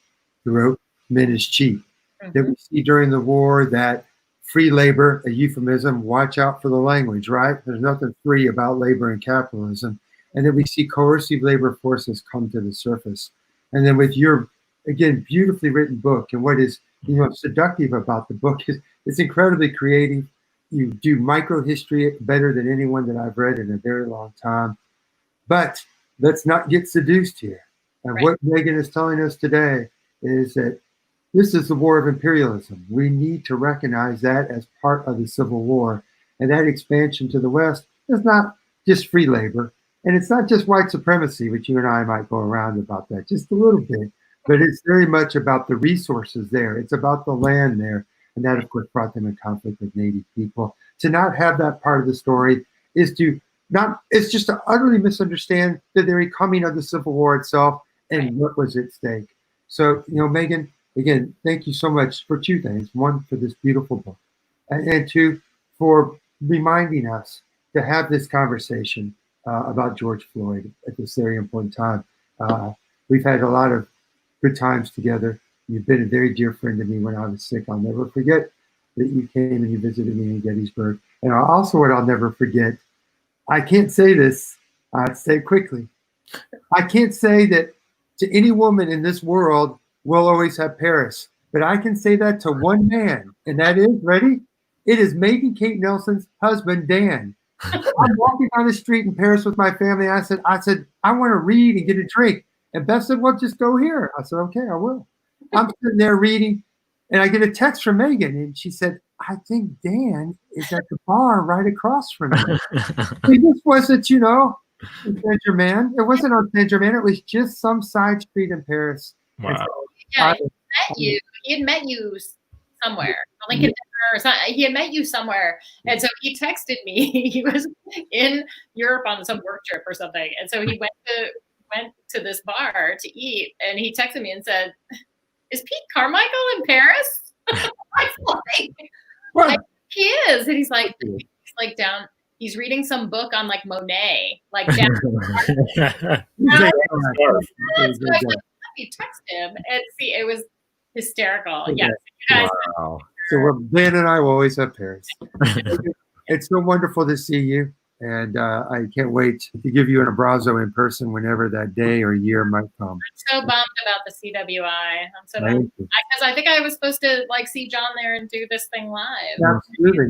Speaker 2: who wrote Men is Cheap, that we see during the war that free labor, a euphemism, watch out for the language, right? There's nothing free about labor and capitalism. And then we see coercive labor forces come to the surface. And then with your, again, beautifully written book, and what is seductive about the book is it's incredibly creative. You do microhistory better than anyone that I've read in a very long time. But let's not get seduced here. And what Megan is telling us today is that this is the war of imperialism. We need to recognize that as part of the Civil War. And that expansion to the West is not just free labor. And it's not just white supremacy, which you and I might go around about that just a little bit. But it's very much about the resources there. It's about the land there. And that, of course, brought them in conflict with Native people. To not have that part of the story is to it's just to utterly misunderstand the very coming of the Civil War itself and what was at stake. So, Megan, again, thank you so much for two things. One, for this beautiful book, and two, for reminding us to have this conversation about George Floyd at this very important time. We've had a lot of good times together. You've been a very dear friend to me when I was sick. I'll never forget that you came and you visited me in Gettysburg. And also what I'll never forget, I can't say this, I'd say it quickly. I can't say that to any woman in this world, we'll always have Paris. But I can say that to one man, and that is, ready? It is Megan Kate Nelson's husband, Dan. I'm walking down the street in Paris with my family. I said, I want to read and get a drink. And Beth said, well, just go here. I said, okay, I will. I'm sitting there reading, and I get a text from Megan, and she said, I think Dan is at the bar right across from me. This wasn't, in Saint Germain. It wasn't on Saint Germain. It was just some side street in Paris.
Speaker 1: Wow.
Speaker 3: So, yeah, he had met you somewhere. Lincoln dinner or something. He had met you somewhere. And so he texted me. He was in Europe on some work trip or something. And so he went to this bar to eat, and he texted me and said, is Pete Carmichael in Paris? I was like, he is. And he's like down, he's reading some book on like Monet, like down. You text him and see, it was hysterical. Yeah.
Speaker 2: Wow. So Dan and I will always have Paris. It's so wonderful to see you. And I can't wait to give you an abrazo in person whenever that day or year might come.
Speaker 3: I'm so bummed about the CWI. I'm so bummed because I think I was supposed to see John there and do this thing live.
Speaker 2: Absolutely,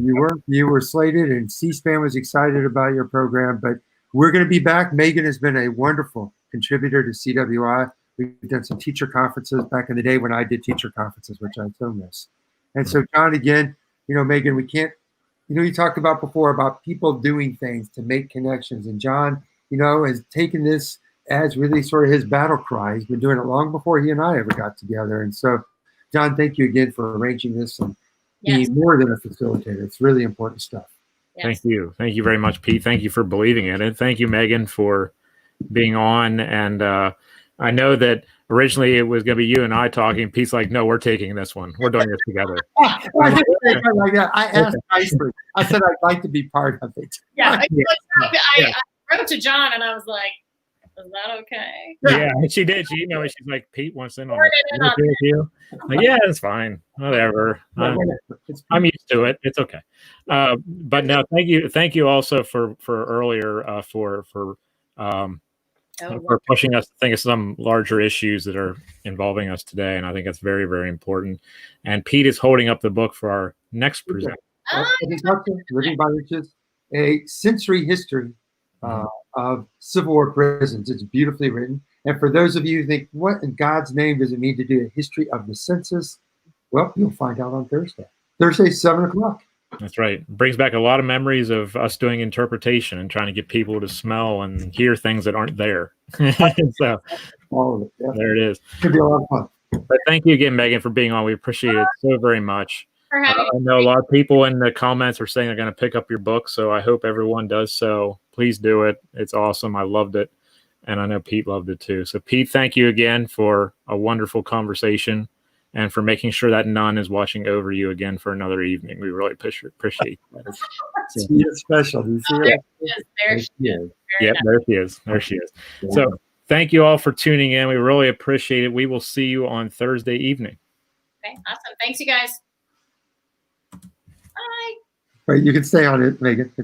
Speaker 2: you were slated, and C-SPAN was excited about your program. But we're going to be back. Megan has been a wonderful contributor to CWI. We've done some teacher conferences back in the day when I did teacher conferences, which I so miss. And so, John, again, Megan, we can't. You talked about before about people doing things to make connections. And John, has taken this as really sort of his battle cry. He's been doing it long before he and I ever got together. And so, John, thank you again for arranging this and being more than a facilitator. It's really important stuff.
Speaker 3: Yes.
Speaker 1: Thank you. Thank you very much, Pete. Thank you for believing in it. Thank you, Megan, for being on. And I know that originally it was going to be you and I talking. Pete's like, no, we're taking this one. We're doing this together.
Speaker 2: I asked nicely. I said, I'd like to be part of it.
Speaker 3: Yeah. I wrote to John and I was like, is that okay?
Speaker 1: Yeah, she did. She's like, Pete wants in on it. Like, yeah, it's fine. Whatever. I'm used to it. It's okay. But no, thank you also for earlier for pushing us to think of some larger issues that are involving us today. And I think that's very, very important. And Pete is holding up the book for our next presenter.
Speaker 2: Living by Riches, a sensory history of Civil War prisons. It's beautifully written. And for those of you who think, what in God's name does it mean to do a history of the census? Well, you'll find out on Thursday. Thursday, 7 o'clock.
Speaker 1: That's right. It brings back a lot of memories of us doing interpretation and trying to get people to smell and hear things that aren't there. So
Speaker 2: All of it. Yeah.
Speaker 1: there it is.
Speaker 2: Could be a lot of fun.
Speaker 1: But thank you again, Megan, for being on. We appreciate it so very much.
Speaker 3: For having
Speaker 1: I know a lot of people in the comments are saying they're going to pick up your book, so I hope everyone does so. Please do it. It's awesome. I loved it, and I know Pete loved it too. So, Pete, thank you again for a wonderful conversation and for making sure that nun is watching over you again for another evening. We really appreciate that.
Speaker 2: She is special. Do you see her?
Speaker 3: There she is.
Speaker 1: Yep, there she is. There she is. So thank you all for tuning in. We really appreciate it. We will see you on Thursday evening.
Speaker 3: Okay, awesome. Thanks, you guys. Bye.
Speaker 2: Right, you can stay on it, Megan, if you